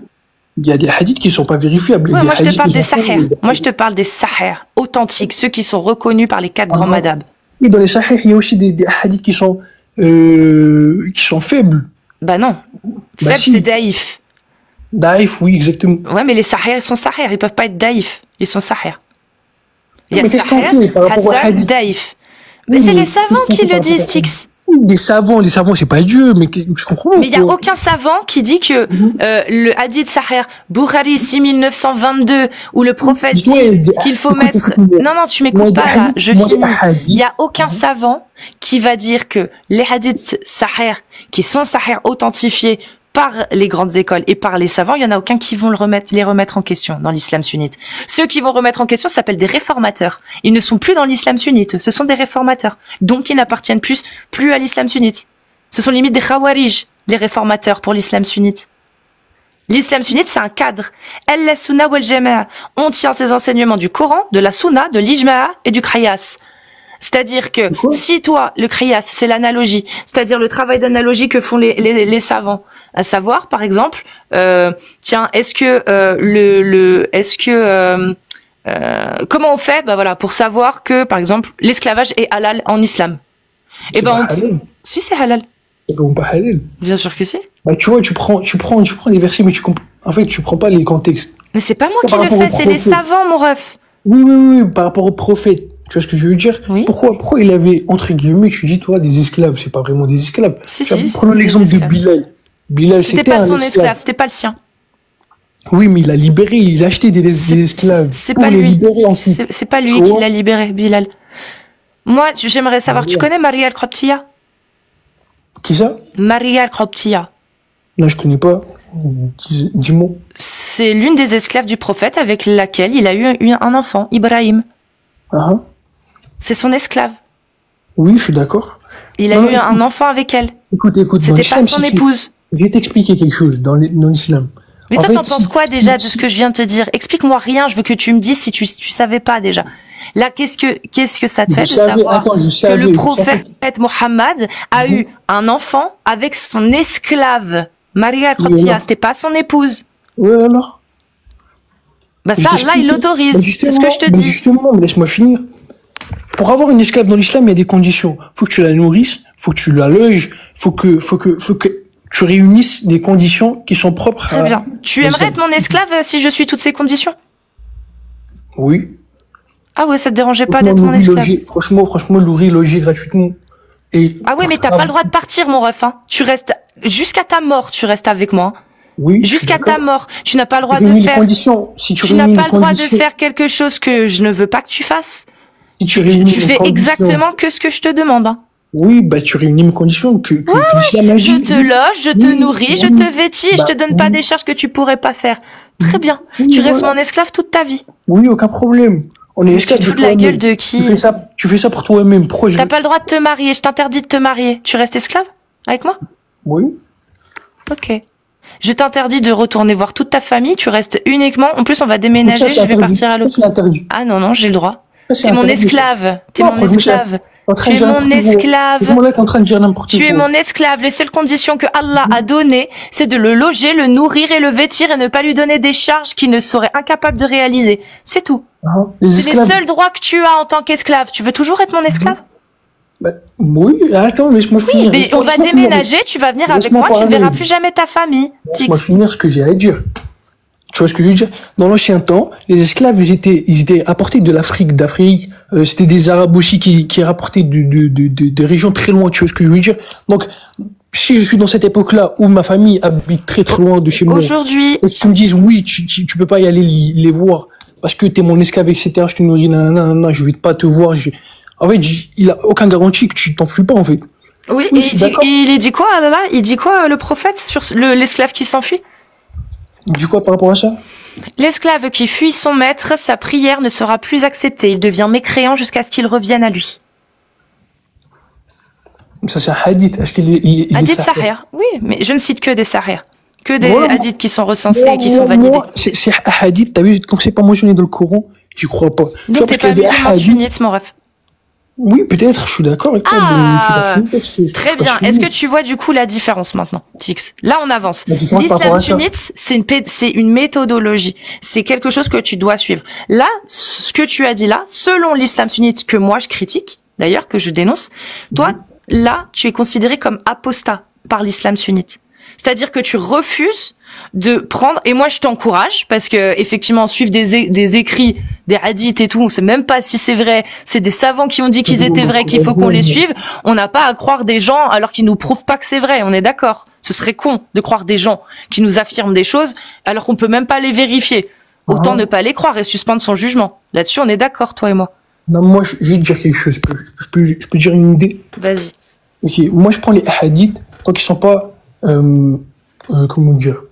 Il y a des hadiths qui sont pas vérifiables. Ouais, moi je te parle des sahih. Moi je te parle des sahih authentiques, ceux qui sont reconnus par les 4 grands madhab. Oui, dans les sahih, il y a aussi des hadiths qui sont faibles. Non. Faible, si. C'est daïf. Daïf, oui, exactement. Ouais, mais les sahih, ils sont sahih. Ils peuvent pas être daïf. Ils sont sahih. Mais qu'est-ce qu'on fait par rapport au hadith? Daïf. Mais c'est les savants qui le disent, Tix. Les savants, c'est pas Dieu, mais je comprends. Mais il y a aucun savant qui dit que le hadith sahih Bukhari 6922 où le prophète dit qu'il faut mettre. Non, tu m'écoutes pas là. Je finis. Il y a aucun savant qui va dire que les hadiths sahih qui sont sahih authentifiés par les grandes écoles et par les savants, il y en a aucun qui vont les remettre en question dans l'islam sunnite. Ceux qui vont remettre en question s'appellent des réformateurs. Ils ne sont plus dans l'islam sunnite, ce sont des réformateurs. Donc ils n'appartiennent plus à l'islam sunnite. Ce sont limite des khawarij, les réformateurs pour l'islam sunnite. L'islam sunnite, c'est un cadre. Al-sunna wal jama'a. On tient ses enseignements du Coran, de la sunna, de l'ijma'a et du qiyas. C'est-à-dire que si toi, le qiyas, c'est l'analogie, c'est-à-dire le travail d'analogie que font les savants, à savoir, par exemple, est-ce que comment on fait, pour savoir que, par exemple, l'esclavage est halal en islam. Si c'est halal. C'est pas halal. Bien sûr que si. Tu vois, tu prends des versets, mais tu prends pas les contextes. Mais c'est pas moi qui le fais, c'est les savants, mon ref. Oui, par rapport au prophète. Tu vois ce que je veux dire? Oui. Pourquoi il avait, entre guillemets, tu dis, toi, des esclaves? C'est pas vraiment des esclaves. Prenons l'exemple de Bilal. Bilal, c'était pas son esclave, c'était pas le sien. Oui, mais il a libéré, il a acheté des esclaves. C'est pas lui. C'est pas lui qui l'a libéré, Bilal. Moi, j'aimerais savoir, tu connais Maria al-Khrabtiya? Qui ça? Maria al-Khrabtiya. Non, je connais pas. Dis-moi. C'est l'une des esclaves du prophète avec laquelle il a eu un enfant, Ibrahim. C'est son esclave. Oui, je suis d'accord. Il a eu un enfant avec elle. Écoute. C'était pas son épouse. Je vais t'expliquer quelque chose dans l'islam. Mais toi, t'en penses quoi déjà de ce que je viens de te dire? Explique-moi rien, je veux que tu me dises si tu savais pas déjà. Là, qu'est-ce que ça te fait de savoir que le prophète Mohammed a eu un enfant avec son esclave, Maria Khadija, c'était pas son épouse. Oui, alors? Bah ça, là, il l'autorise. C'est ce que je te dis. Justement, laisse-moi finir. Pour avoir une esclave dans l'islam, il y a des conditions. Faut que tu la nourrisses, faut que tu la loges, faut que tu réunisses des conditions qui sont propres. Très bien. Tu aimerais être mon esclave si je suis toutes ces conditions? Oui. Ah ouais, ça te dérangeait pas d'être mon esclave? Franchement, nourrir, loger gratuitement. Ah ouais, mais t'as pas le droit de partir, mon ref, hein. Tu restes, jusqu'à ta mort, tu restes avec moi. Oui. Jusqu'à ta mort. Tu n'as pas le droit de faire. Tu n'as pas le droit de faire quelque chose que je ne veux pas que tu fasses. Si tu fais exactement que ce que je te demande, hein. Oui, bah, tu réunis mes conditions que je te loge, je te nourris, je te vêtis et je te donne pas des charges que tu pourrais pas faire. Très bien. Tu restes mon esclave toute ta vie. Oui, aucun problème. On est esclave. Tu te fous de la gueule de qui? Tu fais ça pour toi-même. T'as pas le droit de te marier. Je t'interdis de te marier. Tu restes esclave avec moi? Oui. Ok. Je t'interdis de retourner voir toute ta famille. Tu restes uniquement. En plus, on va déménager. Je vais partir à l'autre. Ah non, j'ai le droit. T'es mon esclave. T'es mon esclave. Tu es mon esclave. Tu es mon esclave. Les seules conditions que Allah a données, c'est de le loger, le nourrir et le vêtir et ne pas lui donner des charges qu'il ne serait incapable de réaliser. C'est tout. C'est les seuls droits que tu as en tant qu'esclave. Tu veux toujours être mon esclave? Oui, attends, laisse-moi finir. Oui, mais on va déménager, tu vas venir avec moi, tu ne verras plus jamais ta famille. Laisse-moi finir ce que j'ai à dire. Tu vois ce que je veux dire? Dans l'ancien temps, les esclaves, ils étaient apportés de d'Afrique. C'était des Arabes aussi qui rapportaient de régions très loin. Tu vois ce que je veux dire? Donc, si je suis dans cette époque-là où ma famille habite très loin de chez moi. Aujourd'hui. Et que tu me dises, oui, tu peux pas y aller les voir parce que t'es mon esclave, etc. Je te nourris, je vais pas te voir. En fait, il a aucun garantie que tu t'enfuis pas, en fait. Oui, et il dit quoi, là? Il dit quoi, le prophète, sur l'esclave qui s'enfuit? Il dit quoi par rapport à ça? L'esclave qui fuit son maître, sa prière ne sera plus acceptée. Il devient mécréant jusqu'à ce qu'il revienne à lui. Ça, c'est un hadith. Est-ce qu'il est hadith sahih? Oui, mais je ne cite que des sahih. Que des hadiths qui sont recensés et qui sont validés. C'est un hadith, t'as vu, comme c'est pas mentionné dans le Coran, j'y crois pas. Donc t'es pas musulman sunnite, mon ref. Oui, peut-être, je suis d'accord avec toi. Très bien. Est-ce que tu vois du coup la différence maintenant, Tix? Là, on avance. L'islam sunnite, c'est une méthodologie. C'est quelque chose que tu dois suivre. Là, ce que tu as dit là, selon l'islam sunnite que moi je critique, d'ailleurs, que je dénonce, toi, là, tu es considéré comme apostat par l'islam sunnite. C'est-à-dire que tu refuses de prendre, et moi je t'encourage, parce que effectivement suivre des écrits, des hadiths et tout, on sait même pas si c'est vrai, c'est des savants qui ont dit qu'ils étaient vrais, qu'il faut qu'on les suive, on n'a pas à croire des gens alors qu'ils nous prouvent pas que c'est vrai, on est d'accord. Ce serait con de croire des gens qui nous affirment des choses alors qu'on peut même pas les vérifier. Autant ne pas les croire et suspendre son jugement. Là-dessus on est d'accord, toi et moi. Non, moi je vais te dire quelque chose, je peux dire une idée. Vas-y. Ok, moi je prends les hadiths tant qu'ils sont pas comment dire,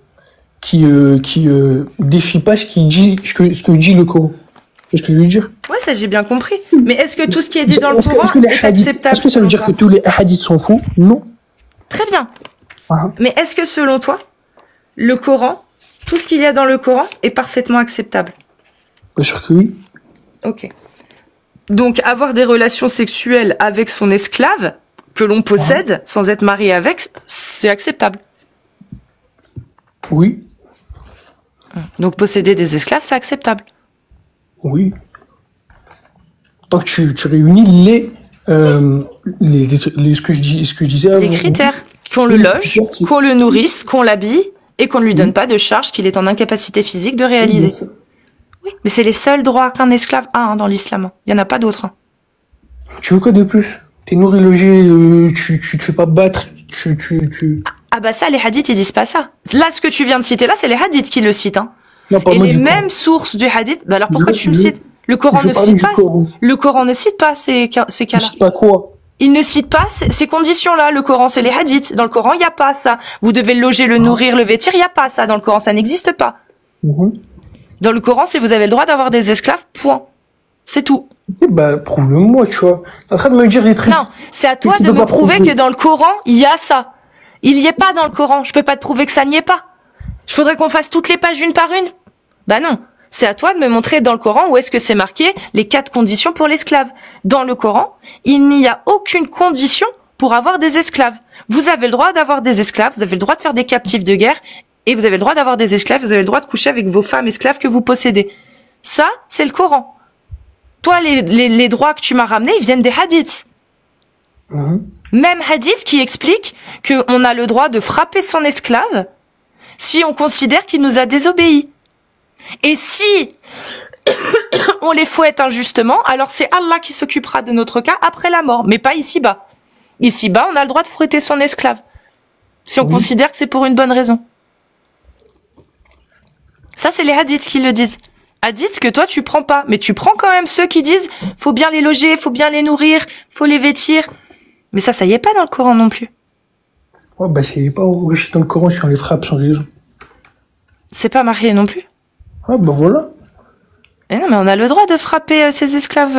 qui défie pas ce que dit le Coran. Qu'est-ce que je veux dire? Ouais, ça j'ai bien compris. Mais est-ce que tout ce qui est dit dans le Coran est acceptable? Est-ce que ça veut dire que tous les hadiths sont faux? Non. Très bien. Mais est-ce que selon toi, le Coran, tout ce qu'il y a dans le Coran est parfaitement acceptable? Bien sûr que oui. Ok. Donc avoir des relations sexuelles avec son esclave que l'on possède sans être marié avec, c'est acceptable. Oui. Donc posséder des esclaves, c'est acceptable. Oui. Tant que tu réunis ce que je disais avant. Les critères, qu'on le loge, qu'on le nourrisse, qu'on l'habille et qu'on ne lui donne pas de charge qu'il est en incapacité physique de réaliser. Oui, mais c'est les seuls droits qu'un esclave a dans l'islam. Il n'y en a pas d'autres. Tu veux quoi de plus? T'es nourri, logé, tu te fais pas battre, Ah bah ça, les hadiths, ils disent pas ça. Là, ce que tu viens de citer là, c'est les hadiths qui le citent. Hein. Non, pas et moi, les mêmes sources du hadith, bah alors pourquoi tu le cites? Le Coran ne cite pas. Le Coran ne cite pas ces cas-là. Il cite pas quoi? Il ne cite pas ces conditions-là. Le Coran, c'est les hadiths. Dans le Coran, il n'y a pas ça. Vous devez le loger, le nourrir, le vêtir. Il n'y a pas ça dans le Coran. Ça n'existe pas. Dans le Coran, c'est vous avez le droit d'avoir des esclaves, point. C'est tout. Bah, prouve-le-moi, tu vois. T'es en train de me dire des trucs. Non, c'est à toi de me prouver que dans le Coran, il y a ça. Il y est pas dans le Coran. Je peux pas te prouver que ça n'y est pas. Il faudrait qu'on fasse toutes les pages une par une? Bah non. C'est à toi de me montrer dans le Coran où est-ce que c'est marqué les 4 conditions pour l'esclave. Dans le Coran, il n'y a aucune condition pour avoir des esclaves. Vous avez le droit d'avoir des esclaves, vous avez le droit de faire des captifs de guerre, et vous avez le droit d'avoir des esclaves, vous avez le droit de coucher avec vos femmes esclaves que vous possédez. Ça, c'est le Coran. Toi, les droits que tu m'as ramenés, ils viennent des hadiths. Même hadith qui explique qu'on a le droit de frapper son esclave si on considère qu'il nous a désobéi. Et si on les fouette injustement, alors c'est Allah qui s'occupera de notre cas après la mort, mais pas ici-bas. Ici-bas, on a le droit de fouetter son esclave, si on considère que c'est pour une bonne raison. Ça, c'est les hadiths qui le disent. Hadiths que toi, tu prends pas, mais tu prends quand même ceux qui disent faut bien les loger, faut bien les nourrir, faut les vêtir. Mais ça y est pas dans le Coran non plus. Ouais, bah c'est pas aussi dans le Coran si on les frappe sans raison. C'est pas marié non plus. Ouais, bah voilà. Et non, mais on a le droit de frapper ses esclaves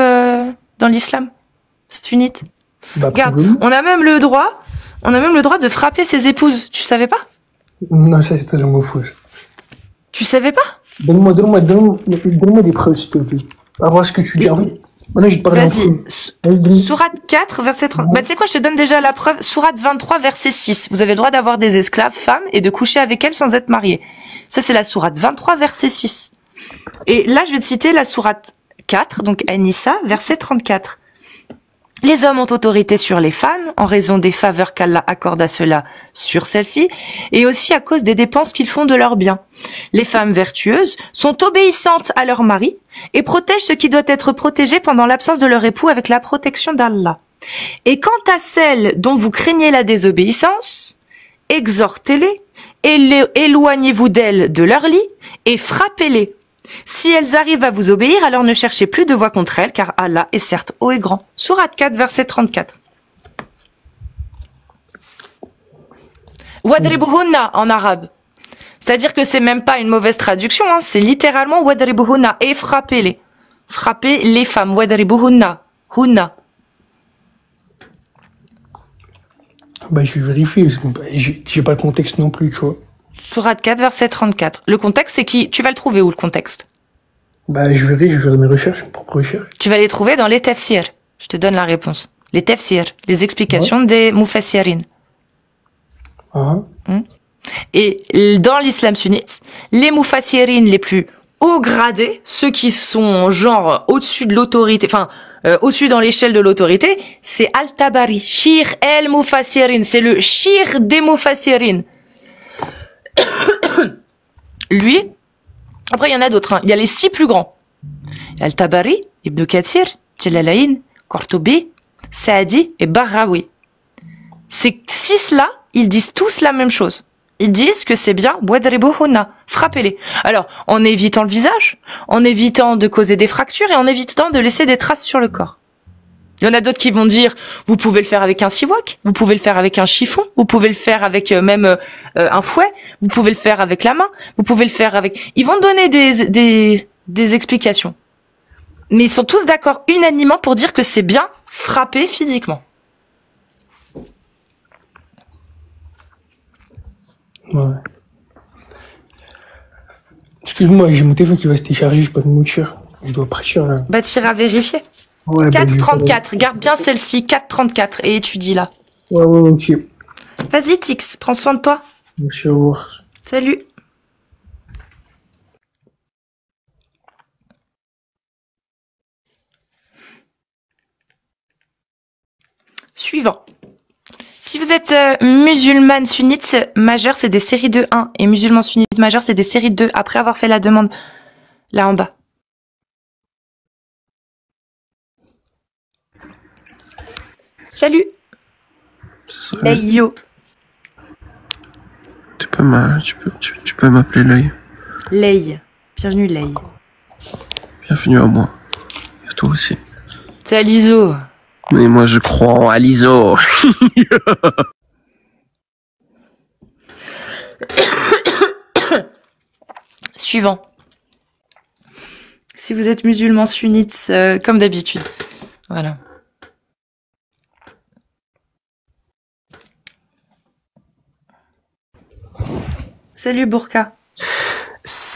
dans l'islam sunnite. Bah, regarde, on a même le droit de frapper ses épouses. Tu savais pas? Non, ça c'est totalement faux. Tu savais pas? Donne-moi des preuves, s'il te plaît. À voir ce que tu dis. Maintenant, je te parle. Vas-y. Sourate 4, verset 30. Bah, tu sais quoi, je te donne déjà la preuve. Sourate 23, verset 6. Vous avez le droit d'avoir des esclaves, femmes, et de coucher avec elles sans être mariés. Ça, c'est la sourate 23, verset 6. Et là, je vais te citer la sourate 4, donc An-Nisa, verset 34. Les hommes ont autorité sur les femmes en raison des faveurs qu'Allah accorde à ceux-là sur celles-ci et aussi à cause des dépenses qu'ils font de leurs biens. Les femmes vertueuses sont obéissantes à leur mari et protègent ce qui doit être protégé pendant l'absence de leur époux avec la protection d'Allah. Et quant à celles dont vous craignez la désobéissance, exhortez-les, éloignez-vous d'elles de leur lit et frappez-les. Si elles arrivent à vous obéir, alors ne cherchez plus de voix contre elles, car Allah est certes haut et grand. Sourate 4, verset 34. Wadribuhunna en arabe. C'est-à-dire que c'est même pas une mauvaise traduction, hein, c'est littéralement Wadribuhunna et frappez-les. Frappez les femmes. Wadribuhunna. Hunna. Bah, je vais vérifier, parce que j'ai pas le contexte non plus, tu vois. Sourate 4, verset 34. Le contexte, c'est qui? Tu vas le trouver où, le contexte? Bah, je verrai mes recherches, mes propres recherches. Tu vas les trouver dans les tafsirs. Je te donne la réponse. Les tafsirs, les explications des mufassirin. Et dans l'islam sunnite, les mufassirin les plus haut gradés, ceux qui sont genre au-dessus de l'autorité, enfin, au-dessus dans l'échelle de l'autorité, c'est Al-Tabari, Shir el-Mufassirin, c'est le Shir des mufassirin. Lui, après il y en a d'autres, hein. Il y a les 6 plus grands. Il y a Al-Tabari, Ibn Kathir, Jalalayn, Qurtubi, Saadi et Barrawi. Ces 6-là, ils disent tous la même chose. Ils disent que c'est bien Wadribuhunna, frappez-les. Alors, en évitant le visage, en évitant de causer des fractures et en évitant de laisser des traces sur le corps. Il y en a d'autres qui vont dire, vous pouvez le faire avec un siwak, vous pouvez le faire avec un chiffon, vous pouvez le faire avec même un fouet, vous pouvez le faire avec la main, vous pouvez le faire avec... Ils vont donner des explications. Mais ils sont tous d'accord unanimement pour dire que c'est bien frapper physiquement. Ouais. Excuse-moi, j'ai mon téléphone qui va se décharger, je peux te mentir. Je dois partir là. Bah, tu iras vérifier. Ouais, 4,34. Garde bien celle-ci, 4,34. Et étudie là. Ouais, ok. Vas-y, Tix, prends soin de toi. Merci, au revoir. Salut. Suivant. Si vous êtes musulmane sunnite majeure, c'est des séries de 1. Et musulman sunnite majeur, c'est des séries de 2. Après avoir fait la demande. Là en bas. Salut. Salut. Hey yo. Tu peux m'appeler Lei. Lei. Bienvenue Lei. Bienvenue à moi. Et à toi aussi. C'est Alizo. Mais moi je crois en Alizo. Suivant. Si vous êtes musulman sunnite, comme d'habitude. Voilà. Salut Bourka.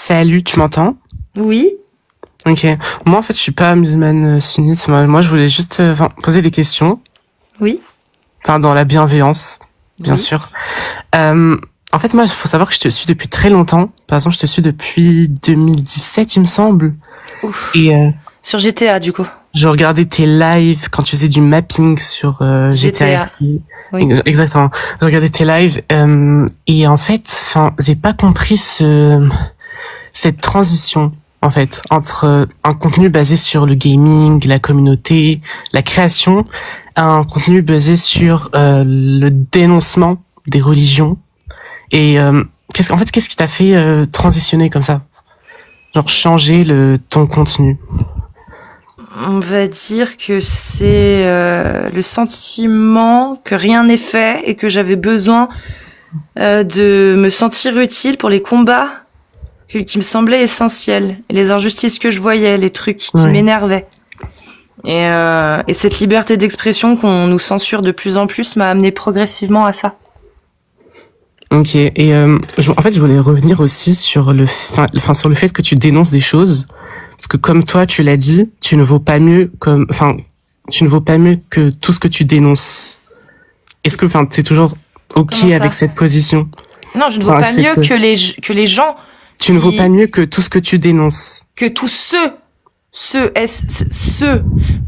Salut, tu m'entends? Oui. Ok. Moi, en fait, je suis pas musulmane sunnite. Moi, je voulais juste poser des questions. Oui. Enfin, dans la bienveillance, bien sûr. En fait, moi, il faut savoir que je te suis depuis très longtemps. Par exemple, je te suis depuis 2017, il me semble. Ouf. Et sur GTA, du coup. Je regardais tes lives quand tu faisais du mapping sur GTA. Oui. Exactement. Je regardais tes lives et en fait, j'ai pas compris cette transition en fait entre un contenu basé sur le gaming, la communauté, la création, à un contenu basé sur le dénoncement des religions. Et qu'est-ce qui t'a fait transitionner comme ça, genre changer ton contenu? On va dire que c'est le sentiment que rien n'est fait et que j'avais besoin de me sentir utile pour les combats qui me semblaient essentiels, et les injustices que je voyais, les trucs qui m'énervaient. Et cette liberté d'expression qu'on nous censure de plus en plus m'a amené progressivement à ça. Ok, et en fait, je voulais revenir aussi sur sur le fait que tu dénonces des choses, parce que comme toi, tu l'as dit, tu ne vaux pas mieux que tout ce que tu dénonces. Est-ce que, t'es toujours ok avec cette position? Non, je ne vaux pas mieux que les gens. Tu ne vaux pas mieux que tout ce que tu dénonces. Que tous ceux.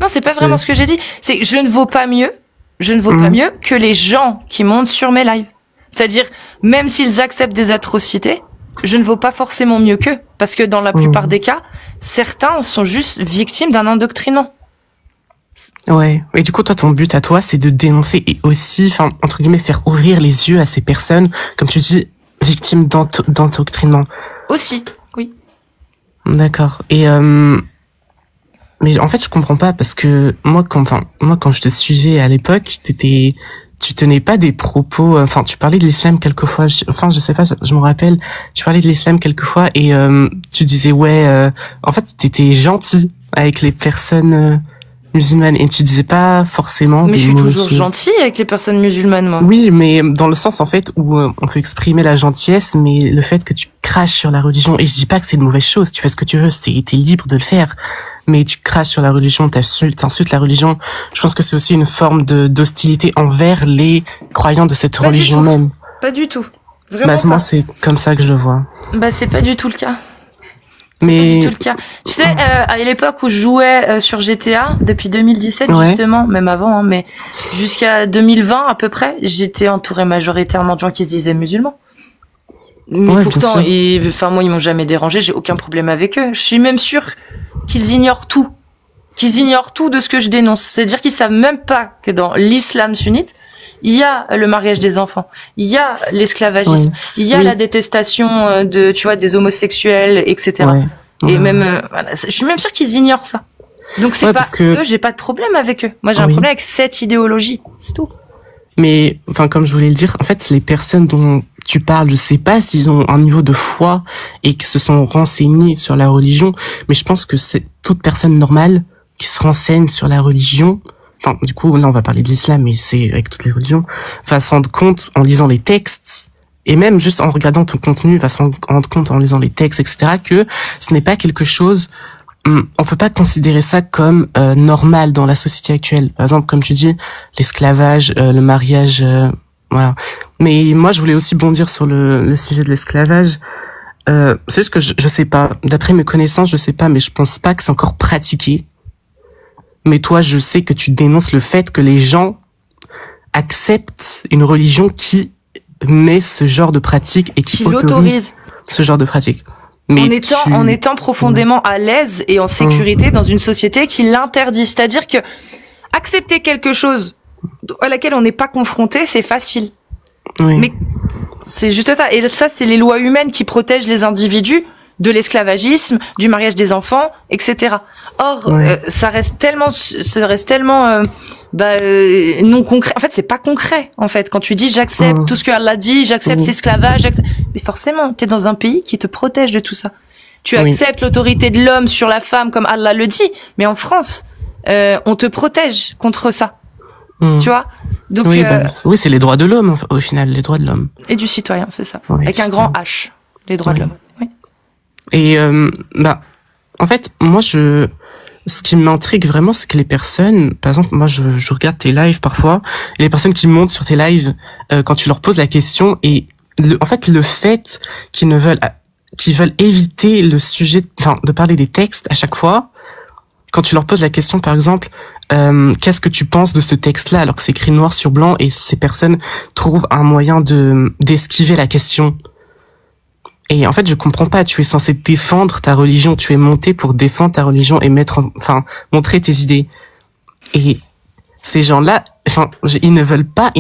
Non, c'est pas vraiment ce que j'ai dit. C'est que je ne vaux pas mieux. Je ne vaux pas mieux que les gens qui montent sur mes lives. C'est-à-dire, même s'ils acceptent des atrocités, je ne vaux pas forcément mieux qu'eux. Parce que dans la plupart des cas, certains sont juste victimes d'un endoctrinement. Ouais. Et du coup, toi, ton but à toi, c'est de dénoncer et aussi, entre guillemets, faire ouvrir les yeux à ces personnes, comme tu dis, victimes d'endoctrinement. Aussi, oui. D'accord. Et mais en fait, je comprends pas parce que moi, quand je te suivais à l'époque, tu tenais pas des propos. Tu parlais de l'islam quelquefois. Je sais pas, je me rappelle. Tu parlais de l'islam quelquefois et tu disais en fait, t'étais gentil avec les personnes musulmanes et tu disais pas forcément. Mais je suis toujours gentille avec les personnes musulmanes, moi. Oui, mais dans le sens en fait où on peut exprimer la gentillesse, mais le fait que tu craches sur la religion, et je dis pas que c'est une mauvaise chose. Tu fais ce que tu veux, t'es libre de le faire. Mais tu craches sur la religion, t'insultes la religion. Je pense que c'est aussi une forme d'hostilité envers les croyants de cette religion même. Pas du tout. Vraiment pas. Moi, c'est comme ça que je le vois. C'est pas du tout le cas. Mais pas du tout le cas. Tu sais, à l'époque où je jouais sur GTA, depuis 2017 justement, même avant, mais jusqu'à 2020 à peu près, j'étais entourée majoritairement de gens qui se disaient musulmans. Mais pourtant, moi, ils m'ont jamais dérangé, j'ai aucun problème avec eux. Je suis même sûre qu'ils ignorent tout. Qu'ils ignorent tout de ce que je dénonce. C'est-à-dire qu'ils savent même pas que dans l'islam sunnite, il y a le mariage des enfants, il y a l'esclavagisme, il y a la détestation des homosexuels, etc. Et même, je suis même sûre qu'ils ignorent ça. Donc c'est pas eux, j'ai pas de problème avec eux. Moi, j'ai un problème avec cette idéologie. C'est tout. Mais, comme je voulais le dire, en fait, les personnes dont tu parles, je sais pas s'ils ont un niveau de foi et qu'ils se sont renseignés sur la religion, mais je pense que c'est toute personne normale qui se renseigne sur la religion. Du coup, là, on va parler de l'islam, mais c'est avec toutes les religions, va se rendre compte en lisant les textes, et même juste en regardant ton contenu, va se rendre compte en lisant les textes, etc., que ce n'est pas quelque chose, on peut pas considérer ça comme normal dans la société actuelle. Par exemple, comme tu dis, l'esclavage, le mariage, voilà. Mais moi, je voulais aussi bondir sur le sujet de l'esclavage. C'est juste que je sais pas, d'après mes connaissances, je sais pas, mais je pense pas que c'est encore pratiqué. Mais toi, je sais que tu dénonces le fait que les gens acceptent une religion qui met ce genre de pratique et qui autorise ce genre de pratique. Mais en étant profondément à l'aise et en sécurité dans une société qui l'interdit. C'est-à-dire que accepter quelque chose à laquelle on n'est pas confronté, c'est facile. Oui. Mais c'est juste ça. Et ça, c'est les lois humaines qui protègent les individus de l'esclavagisme, du mariage des enfants, etc. Or, ça reste tellement non concret. En fait, c'est pas concret. En fait, quand tu dis j'accepte tout ce que Allah dit, j'accepte l'esclavage, mais forcément, t'es dans un pays qui te protège de tout ça. Tu acceptes l'autorité de l'homme sur la femme comme Allah le dit, mais en France, on te protège contre ça. Tu vois? Donc c'est les droits de l'homme au final, les droits de l'homme et du citoyen, c'est ça, avec un grand H, les droits de l'homme. Et en fait, moi, ce qui m'intrigue vraiment, c'est que les personnes, par exemple, moi, je regarde tes lives parfois, et les personnes qui montent sur tes lives, quand tu leur poses la question, et en fait, le fait qu'ils veulent éviter le sujet, enfin, de parler des textes à chaque fois, quand tu leur poses la question, par exemple, qu'est-ce que tu penses de ce texte-là, alors que c'est écrit noir sur blanc, et ces personnes trouvent un moyen d'esquiver la question. Et en fait, je comprends pas. Tu es censé défendre ta religion. Tu es monté pour défendre ta religion et montrer tes idées. Et ces gens-là, ils ne veulent pas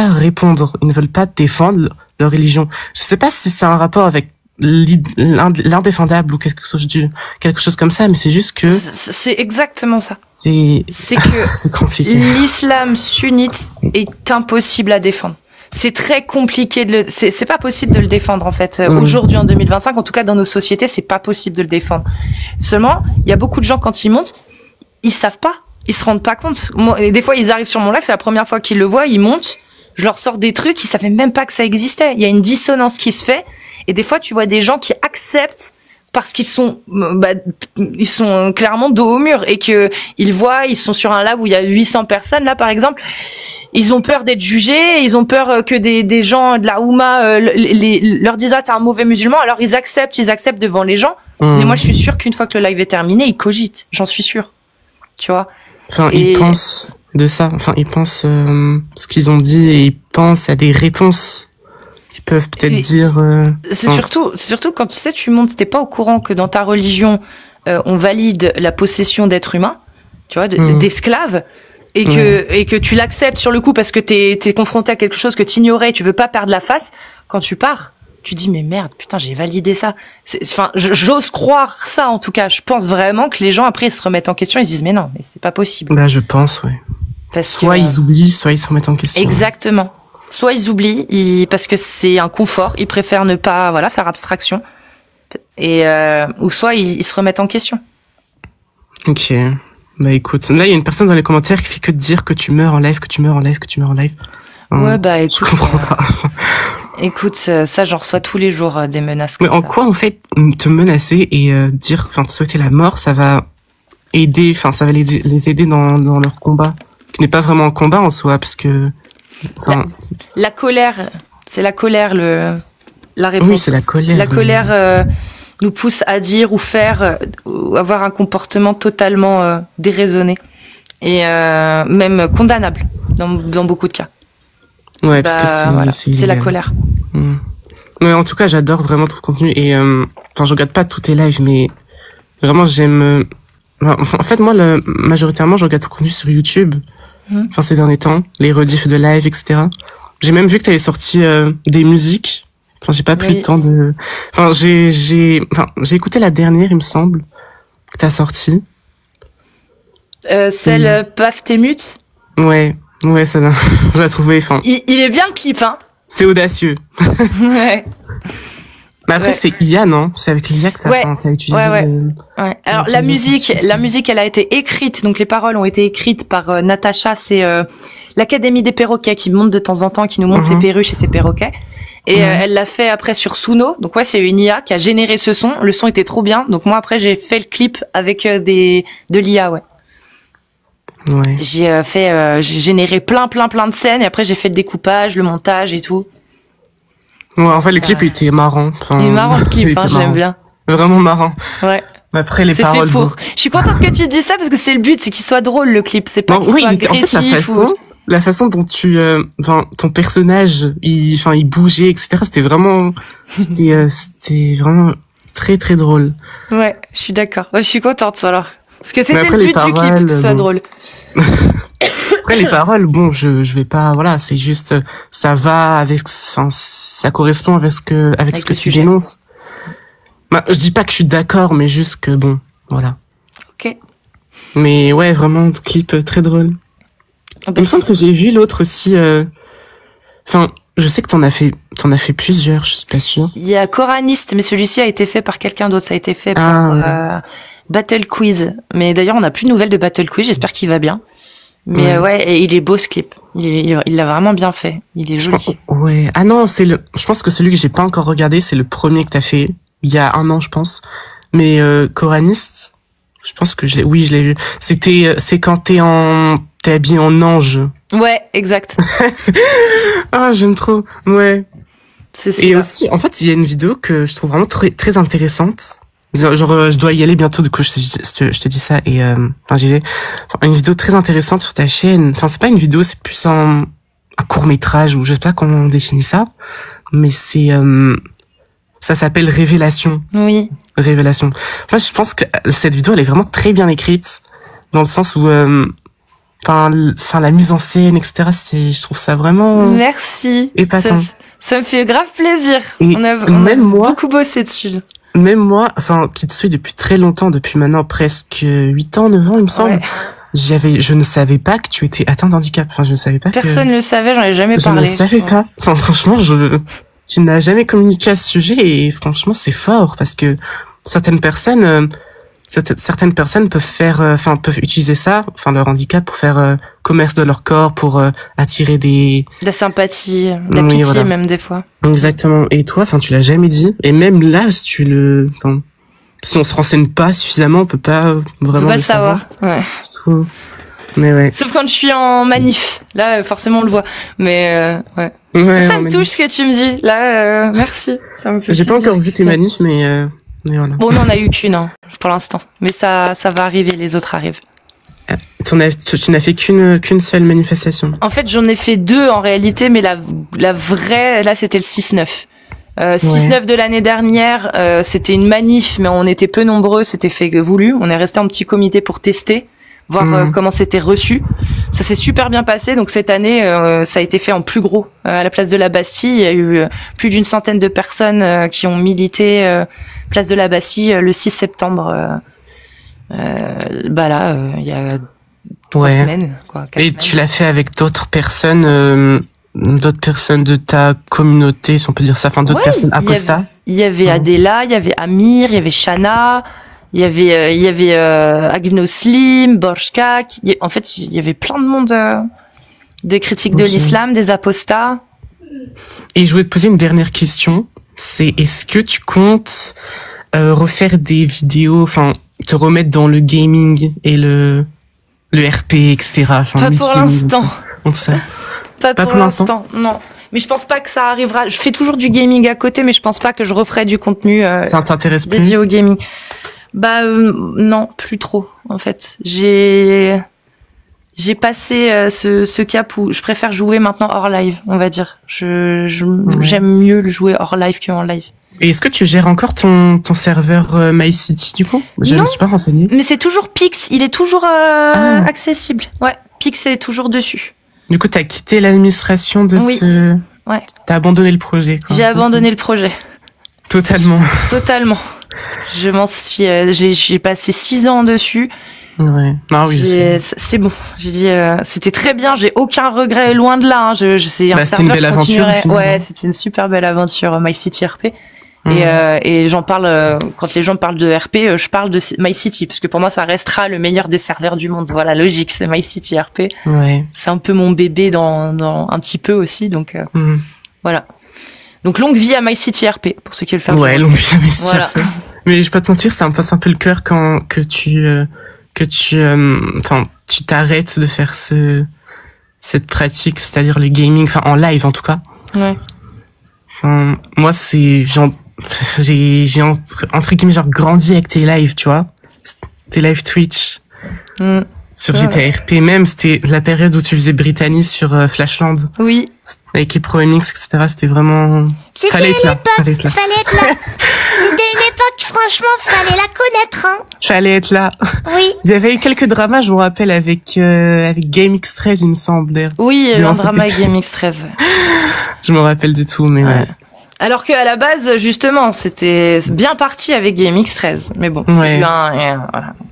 répondre. Ils ne veulent pas défendre leur religion. Je sais pas si c'est un rapport avec l'indéfendable ou quelque chose comme ça, mais c'est juste que... C'est exactement ça. C'est que c'est compliqué. L'islam sunnite est impossible à défendre. C'est très compliqué c'est pas possible de le défendre en fait. Aujourd'hui en 2025, en tout cas dans nos sociétés, c'est pas possible de le défendre. Seulement, il y a beaucoup de gens quand ils montent, ils savent pas, ils se rendent pas compte. Et des fois, ils arrivent sur mon live, c'est la première fois qu'ils le voient, ils montent, je leur sors des trucs, ils savaient même pas que ça existait. Il y a une dissonance qui se fait, et des fois, tu vois des gens qui acceptent parce qu'ils sont, ils sont clairement dos au mur et que ils sont sur un live où il y a 800 personnes là par exemple. Ils ont peur d'être jugés, ils ont peur que des gens de la Oumma leur disent t'es un mauvais musulman, alors ils acceptent devant les gens. Mais moi je suis sûre qu'une fois que le live est terminé, ils cogitent, j'en suis sûre. Tu vois. Ils pensent de ça, ils pensent ce qu'ils ont dit et ils pensent à des réponses qu'ils peuvent peut-être dire. C'est surtout quand tu sais tu montes, t'es pas au courant que dans ta religion on valide la possession d'êtres humains, tu vois, d'esclaves. Et que tu l'acceptes sur le coup parce que t'es confronté à quelque chose que t'ignorais, tu veux pas perdre la face. Quand tu pars, tu dis mais merde, putain, j'ai validé ça. J'ose croire ça en tout cas. Je pense vraiment que les gens après ils se remettent en question, ils se disent mais non, mais c'est pas possible. Là, je pense, ouais. Soit ils oublient, soit ils se remettent en question. Exactement. Soit ils oublient, parce que c'est un confort, ils préfèrent ne pas faire abstraction. Et ou soit ils se remettent en question. Ok. Bah écoute, là il y a une personne dans les commentaires qui fait que de dire que tu meurs en live, que tu meurs en live, que tu meurs en live. Ouais bah écoute, je comprends pas. Écoute, ça j'en reçois tous les jours des menaces. Mais en quoi en fait te menacer et dire, te souhaiter la mort, ça va aider, ça va les aider dans leur combat, qui n'est pas vraiment un combat en soi, parce que la colère, c'est la colère la réponse. Oui, c'est la colère. La colère nous pousse à dire ou faire ou avoir un comportement totalement déraisonné et même condamnable dans beaucoup de cas. Ouais, parce que c'est la colère. Mais en tout cas, j'adore vraiment tout le contenu et je regarde pas tous tes lives, mais vraiment j'aime. En fait, moi, majoritairement, je regarde tout le contenu sur YouTube. Ces derniers temps, les rediffs de live, etc. J'ai même vu que t'avais sorti des musiques. J'ai pas pris le temps de. J'ai écouté la dernière, il me semble, que t'as sortie. Celle Paf t'es mute. Ouais, celle-là. Je l'ai trouvée. Il est bien le clip, hein. C'est audacieux. Ouais. Mais après, c'est IA, non? C'est avec l'IA que t'as utilisé. Ouais. Alors la musique, elle a été écrite. Donc les paroles ont été écrites par Natacha. C'est l'Académie des perroquets qui monte de temps en temps, qui nous montre ses perruches et ses perroquets. Et elle l'a fait après sur Suno. Donc c'est une IA qui a généré ce son. Le son était trop bien. Donc moi après j'ai fait le clip avec de l'IA, ouais. J'ai généré plein de scènes et après j'ai fait le découpage, le montage et tout. Ouais, en fait le clip il était marrant. Il est marrant le clip, j'aime bien. Vraiment marrant. Ouais. Après les paroles. C'est fait pour. Je suis contente que tu dis ça parce que c'est le but, c'est qu'il soit drôle le clip, c'est pas qu'il soit agressif. En fait, la façon dont ton personnage, il bougeait, etc. C'était vraiment très très drôle. Ouais, je suis d'accord. Ouais, je suis contente alors. Parce que c'était le but du clip, que ce soit drôle. Après les paroles, je vais pas, c'est juste, ça va avec, ça correspond avec ce que tu dénonces. Je dis pas que je suis d'accord, mais juste que voilà. Ok. Mais ouais, vraiment, clip très drôle. Il me semble que j'ai vu l'autre aussi. Je sais que t'en as fait plusieurs, je suis pas sûre. Il y a Coraniste, mais celui-ci a été fait par quelqu'un d'autre. Ça a été fait par Battle Quiz. Mais d'ailleurs, on n'a plus de nouvelles de Battle Quiz. J'espère qu'il va bien. Mais et il est beau ce clip. Il l'a vraiment bien fait. Il est joli. Ah non, je pense que celui que j'ai pas encore regardé, c'est le premier que t'as fait. il y a un an, je pense. Mais Coraniste, je pense que je l'ai vu. C'est quand t'es habillé en ange. Ouais, exact. Ah, j'aime trop. Ouais. C'est ça. Et aussi, en fait, il y a une vidéo que je trouve vraiment très, très intéressante. Genre, je dois y aller bientôt, du coup, je te dis ça. Et j'y vais. Une vidéo très intéressante sur ta chaîne. Enfin, c'est pas une vidéo, c'est plus un court-métrage, ou je sais pas comment on définit ça. Mais c'est... ça s'appelle Révélation. Oui. Révélation. Enfin, je pense que cette vidéo, elle est vraiment très bien écrite. Dans le sens où... Enfin, la mise en scène, etc. Je trouve ça vraiment... Merci. Épatant. Ça me fait grave plaisir. Et on a beaucoup bossé dessus. Même moi, qui te suis depuis très longtemps, depuis maintenant presque 8 ans, 9 ans, il me semble. Ouais. Je ne savais pas que tu étais atteint d'handicap. Enfin, je ne savais pas. Personne ne le savait, j'en ai jamais parlé. Je ne savais pas. Enfin, franchement, tu n'as jamais communiqué à ce sujet et franchement, c'est fort parce que certaines personnes peuvent utiliser ça, leur handicap pour faire commerce de leur corps, pour attirer de la sympathie, de la pitié, voilà. Même des fois. Exactement. Et toi, tu l'as jamais dit. Et même là, si on se renseigne pas suffisamment, on peut pas vraiment le savoir. Ouais. Mais ouais. Sauf quand je suis en manif. Là, forcément, on le voit. Mais ouais. Ça me touche ce que tu me dis. Là, merci. Ça me fait J'ai pas encore vu tes manifs, mais voilà. Bon, on n'en a eu qu'une, pour l'instant. Mais ça va arriver, les autres arrivent. Tu n'as fait qu'une seule manifestation. En fait, j'en ai fait 2 en réalité, mais la vraie, là, c'était le 6-9. 6-9 de l'année dernière, c'était une manif, mais on était peu nombreux, c'était fait voulu. On est resté en petit comité pour tester, voir comment c'était reçu. Ça s'est super bien passé, donc cette année, ça a été fait en plus gros. À la place de la Bastille, il y a eu plus d'une centaine de personnes qui ont milité place de la Bastille le 6 septembre. Il y a 3 semaines, quoi. Et semaines. Tu l'as fait avec d'autres personnes de ta communauté, si on peut dire ça, d'autres personnes apostats. Il y avait Adela, il y avait Amir, il y avait Shana, il y avait Agnoslim, Borshka. En fait, il y avait plein de monde, des critiques de l'islam, des apostats. Et je voulais te poser une dernière question. C'est est-ce que tu comptes refaire des vidéos, te remettre dans le gaming et le RP, etc. Pas pour l'instant. Pas pour l'instant, non. Mais je pense pas que ça arrivera. Je fais toujours du gaming à côté, mais je pense pas que je referai du contenu ça t'intéresse plus dédié au gaming. Non, plus trop, en fait. J'ai passé ce cap où je préfère jouer maintenant hors live, on va dire. J'aime mieux le jouer hors live qu'en live. Et est-ce que tu gères encore ton serveur MyCity, du coup? Je ne suis pas renseignée. Mais c'est toujours Pix, il est toujours accessible. Ouais, Pix est toujours dessus. Du coup, t'as quitté l'administration de ce... Ouais. T'as abandonné le projet, quoi. J'ai abandonné le projet. Totalement. Je m'en suis... j'ai passé 6 ans dessus. Ouais. Ah oui, c'est bon. J'ai dit, c'était très bien. J'ai aucun regret, loin de là. C'était une belle aventure. Ouais, c'était une super belle aventure, MyCity RP. Et j'en parle quand les gens parlent de RP, je parle de MyCity parce que pour moi ça restera le meilleur des serveurs du monde. Voilà, logique, c'est MyCity RP. Ouais. C'est un peu mon bébé dans un petit peu aussi, donc voilà. Donc longue vie à MyCity RP pour ceux qui veulent faire. Ouais, longue vie à MyCity RP. Mais je peux pas te mentir, ça me passe un peu le cœur que tu t'arrêtes de faire cette pratique, c'est-à-dire le gaming, en live en tout cas. Ouais. Moi j'ai entre guillemets grandi avec tes lives, tu vois, tes lives Twitch sur GTA RP. Même c'était la période où tu faisais Brittany sur Flashland. Oui. Avec les Pro MX, etc. C'était vraiment... Fallait être là. C'était une époque, franchement, fallait la connaître, hein. Fallait être là. Oui. Il y avait eu quelques dramas, je me rappelle, avec GameX13, il me semble, d'ailleurs. Oui, il y a eu un drama avec GameX13. Je me rappelle du tout, mais ouais. Alors qu'à la base, justement, c'était bien parti avec GameX13. Mais bon, voilà.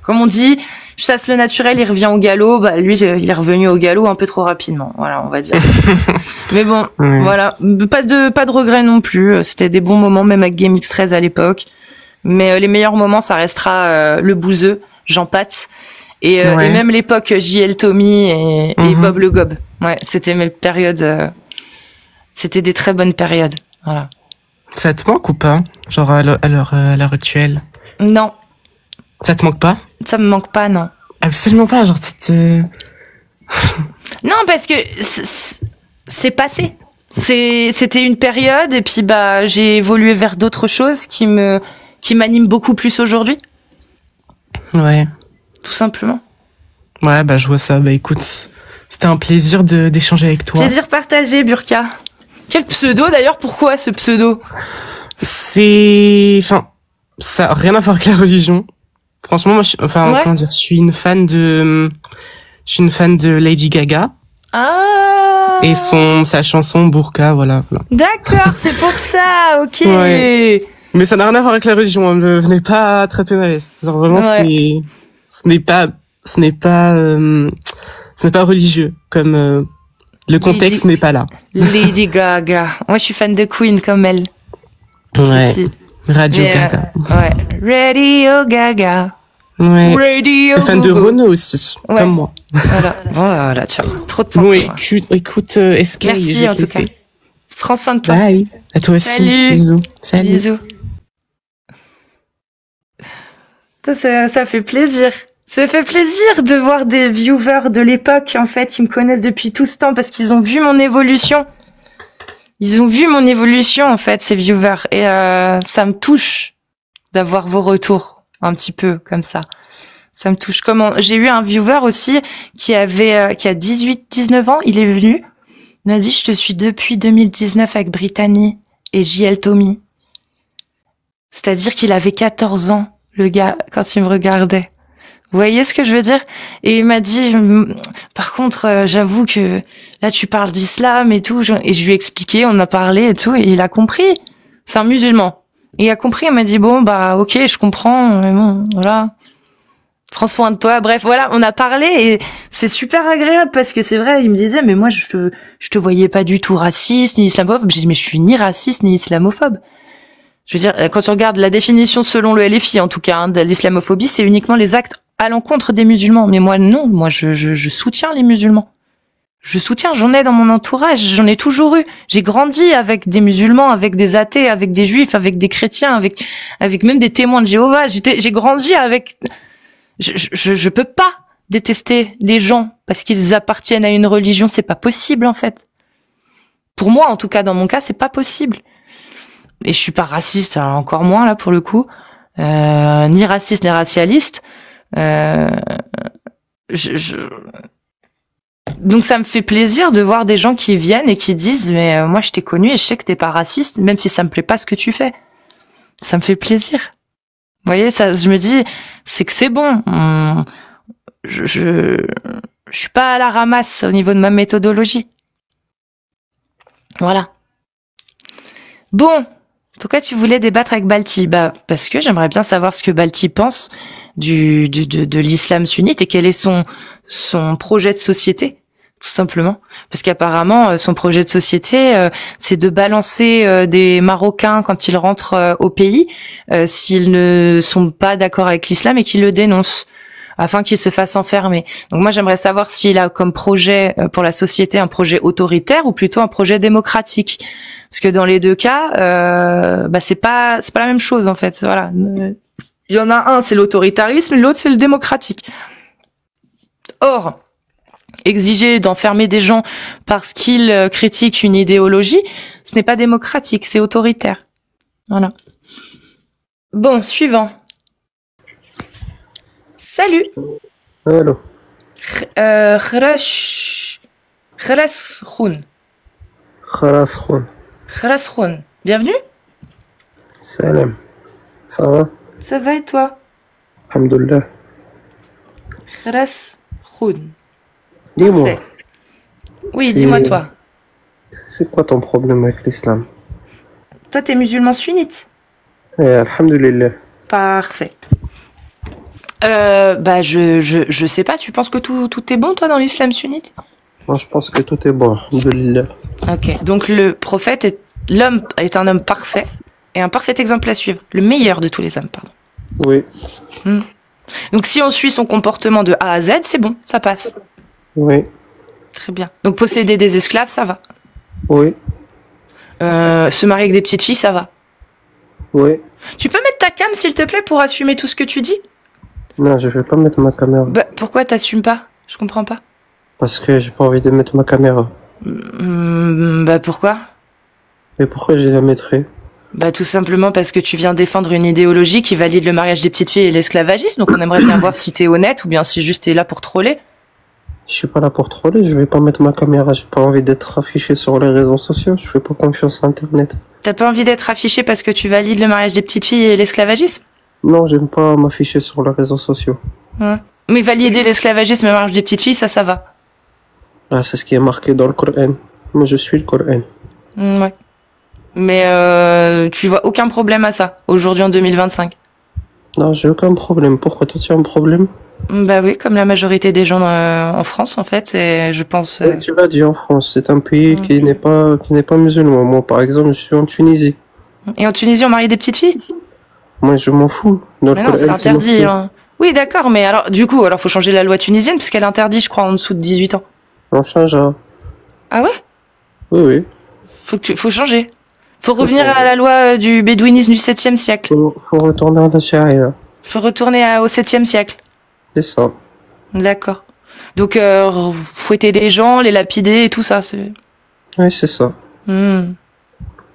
Comme on dit, chasse le naturel, il revient au galop. Lui, il est revenu au galop un peu trop rapidement. Voilà, on va dire. Mais bon, voilà. Pas de regrets non plus. C'était des bons moments, même avec GameX13 à l'époque. Mais les meilleurs moments, ça restera le bouseux, Jean Pat. Et même l'époque JL Tommy et Bob le Gob. Ouais, c'était mes périodes... c'était des très bonnes périodes. Voilà. Ça te manque ou pas? Genre à l'heure actuelle? Non. Ça te manque pas? Ça me manque pas, non. Absolument pas, genre Non, parce que c'est passé. C'était une période et puis bah j'ai évolué vers d'autres choses qui m'animent beaucoup plus aujourd'hui. Ouais. Tout simplement. Ouais, bah je vois ça. Bah écoute, c'était un plaisir d'échanger avec toi. Plaisir partagé, Burka. Quel pseudo d'ailleurs? Pourquoi ce pseudo? Enfin, ça a rien à voir avec la religion. Franchement, moi, comment dire, je suis une fan de Lady Gaga. Ah. Et sa chanson Burka, voilà. D'accord, c'est pour ça, ok. Ouais. Mais ça n'a rien à voir avec la religion, hein. Ne venez pas attraper ma veste. Genre vraiment, ce n'est pas religieux, comme, le contexte n'est pas là. Lady Gaga. Moi, je suis fan de Queen comme elle. Ouais. Aussi. Radio Gaga. Ouais. Radio Gaga. Ouais. Radio. T'es fan de Renaud aussi, comme moi. Voilà, tu vois. Trop de temps. Bon, écoute, SK. Merci en tout cas. Prends soin de toi. Bye. À toi aussi. Salut. Bisous. Salut. Bisous. Ça fait plaisir. Ça fait plaisir de voir des viewers de l'époque, en fait, qui me connaissent depuis tout ce temps parce qu'ils ont vu mon évolution. Ils ont vu mon évolution, en fait, ces viewers. Et ça me touche d'avoir vos retours, un petit peu, comme ça. Ça me touche. J'ai eu un viewer aussi qui a 18-19 ans. Il est venu. Il m'a dit, je te suis depuis 2019 avec Brittany et JL Tommy. C'est-à-dire qu'il avait 14 ans, le gars, quand il me regardait. Vous voyez ce que je veux dire? Et il m'a dit, par contre, j'avoue que là, tu parles d'islam et tout. Et je lui ai expliqué, on a parlé et tout, et il a compris. C'est un musulman. Et il a compris, il m'a dit, bon, bah, ok, je comprends, mais bon, voilà. Prends soin de toi. Bref, voilà, on a parlé et c'est super agréable parce que c'est vrai, il me disait, mais moi, je te voyais pas du tout raciste, ni islamophobe. J'ai dit, mais je suis ni raciste, ni islamophobe. Je veux dire, quand on regarde la définition selon le LFI, en tout cas, hein, de l'islamophobie, c'est uniquement les actes à l'encontre des musulmans. Mais moi, non. Moi, je soutiens les musulmans. Je soutiens, j'en ai dans mon entourage, j'en ai toujours eu. J'ai grandi avec des musulmans, avec des athées, avec des juifs, avec des chrétiens, avec même des témoins de Jéhovah. J'ai grandi avec... Je peux pas détester les gens parce qu'ils appartiennent à une religion. C'est pas possible, en fait. Pour moi, en tout cas, dans mon cas, c'est pas possible. Et je suis pas raciste, alors encore moins, là, pour le coup. Ni raciste, ni racialiste. Donc ça me fait plaisir de voir des gens qui viennent et qui disent mais moi je t'ai connu et je sais que t'es pas raciste même si ça me plaît pas ce que tu fais. Ça me fait plaisir. Vous voyez, ça, je me dis c'est que c'est bon. Je suis pas à la ramasse au niveau de ma méthodologie. Voilà. Bon, pourquoi tu voulais débattre avec Balti? Bah parce que j'aimerais bien savoir ce que Balti pense de l'islam sunnite et quel est son projet de société, tout simplement. Parce qu'apparemment son projet de société c'est de balancer des Marocains quand ils rentrent au pays s'ils ne sont pas d'accord avec l'islam et qu'ils le dénoncent afin qu'ils se fassent enfermer. Donc moi j'aimerais savoir s'il a comme projet pour la société un projet autoritaire ou plutôt un projet démocratique. Parce que dans les deux cas bah c'est pas la même chose en fait. Voilà. Il y en a un, c'est l'autoritarisme, l'autre, c'est le démocratique. Or, exiger d'enfermer des gens parce qu'ils critiquent une idéologie, ce n'est pas démocratique, c'est autoritaire. Voilà. Bon, suivant. Salut. Allô. Kharashoun. Bienvenue. Salam. Ça va? Ça va et toi? Alhamdoulilah. Kharashoun. Dis-moi. Parfait. Oui, dis-moi toi. C'est quoi ton problème avec l'islam? Toi, t'es musulman sunnite? Alhamdoulilah. Parfait. Bah, je sais pas, tu penses que tout est bon, toi, dans l'islam sunnite? Moi, je pense que tout est bon. Alhamdoulilah. Ok. Donc, l'homme est un homme parfait et un parfait exemple à suivre. Le meilleur de tous les hommes, pardon. Oui. Donc, si on suit son comportement de A à Z, c'est bon, ça passe. Oui. Très bien. Donc, posséder des esclaves, ça va. Oui. Se marier avec des petites filles, ça va. Oui. Tu peux mettre ta cam, s'il te plaît, pour assumer tout ce que tu dis? Non, je vais pas mettre ma caméra. Bah, pourquoi t'assumes pas? Je comprends pas. Parce que j'ai pas envie de mettre ma caméra. Bah, pourquoi? Et pourquoi je la mettrais? Bah, tout simplement parce que tu viens défendre une idéologie qui valide le mariage des petites filles et l'esclavagisme, donc on aimerait bien voir si t'es honnête ou bien si juste t'es là pour troller. Je suis pas là pour troller, je vais pas mettre ma caméra, j'ai pas envie d'être affiché sur les réseaux sociaux, je fais pas confiance à Internet. T'as pas envie d'être affiché parce que tu valides le mariage des petites filles et l'esclavagisme? Non, j'aime pas m'afficher sur les réseaux sociaux. Ouais. Mais valider l'esclavagisme et le mariage des petites filles, ça va. Ah, c'est ce qui est marqué dans le Coran. Moi, je suis le Coran. Ouais. Mais tu vois aucun problème à ça, aujourd'hui en 2025? Non, j'ai aucun problème. Pourquoi toi, tu as un problème? Bah oui, comme la majorité des gens en France, en fait, et je pense... Oui, tu l'as dit, en France, c'est un pays qui n'est pas musulman. Moi, par exemple, je suis en Tunisie. Et en Tunisie, on marie des petites filles? Moi, je m'en fous. Dans Mais non, c'est interdit. Hein. Oui, d'accord, mais alors, du coup, faut changer la loi tunisienne, parce qu'elle interdit, je crois, en dessous de 18 ans. On changera. Ah ouais? Oui, oui. Faut changer. Faut revenir à la loi du bédouinisme du 7e siècle. Faut retourner à la charia. Faut retourner au 7e siècle. C'est ça. D'accord. Donc, fouetter les gens, les lapider et tout ça, c'est... Oui, c'est ça.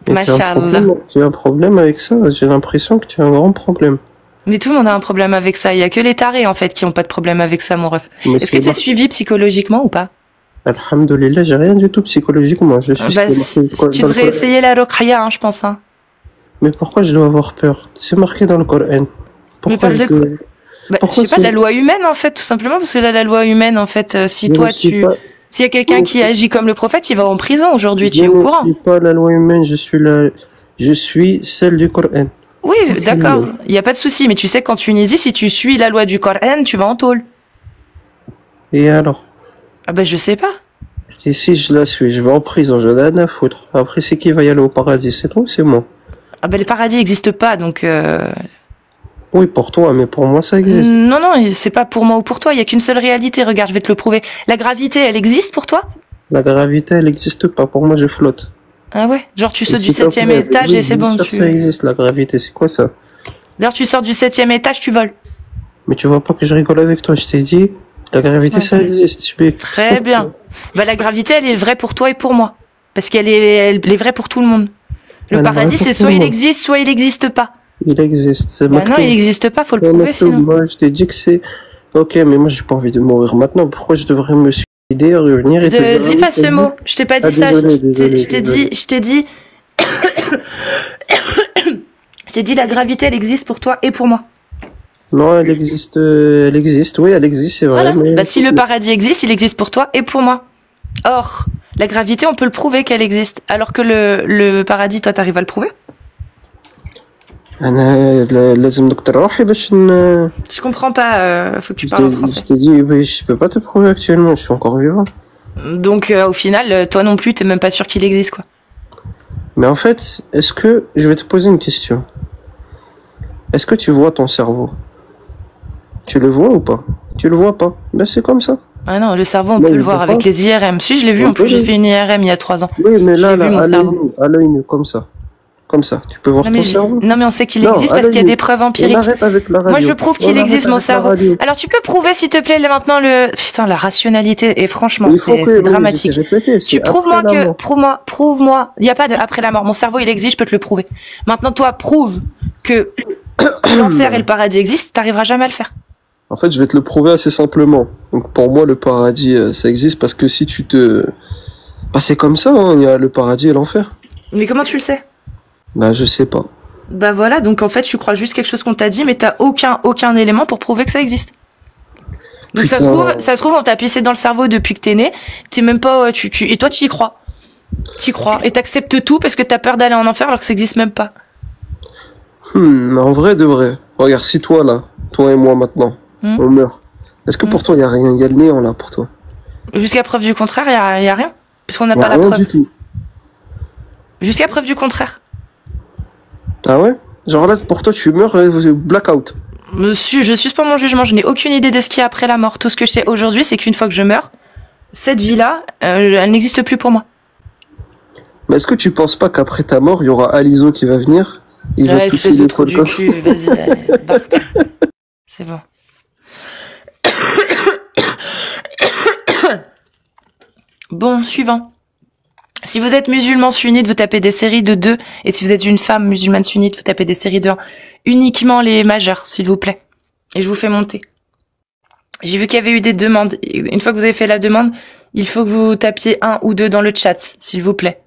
Machallah. Tu as un problème avec ça? J'ai l'impression que tu as un grand problème. Mais tout le monde a un problème avec ça. Il y a que les tarés, en fait, qui ont pas de problème avec ça, mon ref. Est-ce que tu es suivi psychologiquement ou pas? Alhamdoulilah, j'ai rien du tout psychologiquement. Je suis tu devrais essayer la ruqya, hein, je pense. Hein. Mais pourquoi je dois avoir peur? C'est marqué dans le Coran. Pourquoi je dois... je sais pas, de la loi humaine, en fait, tout simplement, parce que là, la loi humaine, en fait, si toi, s'il y a quelqu'un qui agit comme le prophète, il va en prison aujourd'hui, tu es au courant? Je ne suis pas la loi humaine, je suis celle du Coran. Oui, d'accord, il n'y a pas de souci, mais tu sais qu'en Tunisie, si tu suis la loi du Coran, tu vas en tôle. Et alors? Ah bah, je sais pas. Et si je la suis, je vais en prison, je donne à foutre. Après, c'est qui va y aller au paradis? C'est toi ou c'est moi? Ah bah, le paradis n'existe pas, donc... Oui, pour toi, mais pour moi, ça existe. Non, non, c'est pas pour moi ou pour toi, il n'y a qu'une seule réalité, regarde, je vais te le prouver. La gravité, elle existe pour toi? La gravité, elle n'existe pas, pour moi, je flotte. Ah ouais? Genre, tu sautes du 7e étage et c'est bon, Ça existe, la gravité, c'est quoi ça? D'ailleurs, tu sors du 7e étage, tu voles. Mais tu vois pas que je rigole avec toi, je t'ai dit, la gravité, ça existe. Très bien. Bah, la gravité, elle est vraie pour toi et pour moi. Parce qu'elle est vraie pour tout le monde. Le paradis, c'est soit il existe, soit il n'existe pas. Il existe. Bah non, il n'existe pas, faut le prouver sinon. Moi, je t'ai dit que c'est... Ok, mais moi, j'ai pas envie de mourir maintenant. Pourquoi je devrais me suicider, revenir et te dire... Dis pas ce mot. Je t'ai pas dit ça. Je t'ai dit... Je t'ai dit la gravité, elle existe pour toi et pour moi. Non, elle existe, oui, elle existe, c'est vrai. Voilà. Mais... Bah, si le paradis existe, il existe pour toi et pour moi. Or, la gravité, on peut le prouver qu'elle existe. Alors que le paradis, toi, t'arrives à le prouver? Je comprends pas, faut que tu parles en français. Je t'ai dit, je peux pas te prouver actuellement, je suis encore vivant. Donc, au final, toi non plus, t'es même pas sûr qu'il existe, quoi. Mais en fait, je vais te poser une question. Est-ce que tu vois ton cerveau? Tu le vois ou pas? Tu le vois pas? Ben, c'est comme ça. Ah non, le cerveau, on peut le voir avec les IRM. Si, je l'ai vu, en plus, j'ai fait une IRM il y a 3 ans. Oui, mais là, à l'œil nu, comme ça. Comme ça, tu peux voir ton cerveau. Non, mais on sait qu'il existe parce qu'il y a des preuves empiriques. Arrête avec la radio. Moi, je prouve qu'il existe, mon cerveau. Alors, tu peux prouver, s'il te plaît, maintenant Putain, la rationalité, et franchement, c'est dramatique. Prouve-moi. Il n'y a pas de après la mort. Mon cerveau, il existe, je peux te le prouver. Maintenant, toi, prouve que l'enfer et le paradis existent, t'arriveras jamais à le faire. En fait, je vais te le prouver assez simplement. Donc, pour moi, le paradis, ça existe parce que si tu te... Bah, c'est comme ça, hein, il y a le paradis et l'enfer. Mais comment tu le sais? Bah, je sais pas. Bah voilà, donc en fait, tu crois juste quelque chose qu'on t'a dit, mais t'as aucun élément pour prouver que ça existe. Donc ça se trouve, on t'a pissé dans le cerveau depuis que t'es né, t'es même pas, et toi, tu y crois. T'y crois, et t'acceptes tout parce que t'as peur d'aller en enfer alors que ça existe même pas. En vrai de vrai. Regarde, si toi, là, toi et moi, maintenant, on meurt. Est-ce que pour toi, il y a rien? Il y a le néant, là, pour toi? Jusqu'à preuve du contraire, il y a rien. Puisqu'on n'a pas la preuve. Rien du tout. Jusqu'à preuve du contraire. Ah ouais? Genre là, pour toi, tu meurs, blackout. Monsieur, je suspends mon jugement, je n'ai aucune idée de ce qu'il y a après la mort. Tout ce que je sais aujourd'hui, c'est qu'une fois que je meurs, cette vie-là, elle n'existe plus pour moi. Mais est-ce que tu penses pas qu'après ta mort, il y aura Alizo qui va venir Il va espèce de trou du cul, vas-y, barre-toi. C'est bon. Bon, suivant. Si vous êtes musulman sunnite, vous tapez des séries de 2. Et si vous êtes une femme musulmane sunnite, vous tapez des séries de 1. Uniquement les majeurs, s'il vous plaît. Et je vous fais monter. J'ai vu qu'il y avait eu des demandes. Une fois que vous avez fait la demande, il faut que vous tapiez 1 ou 2 dans le chat, s'il vous plaît.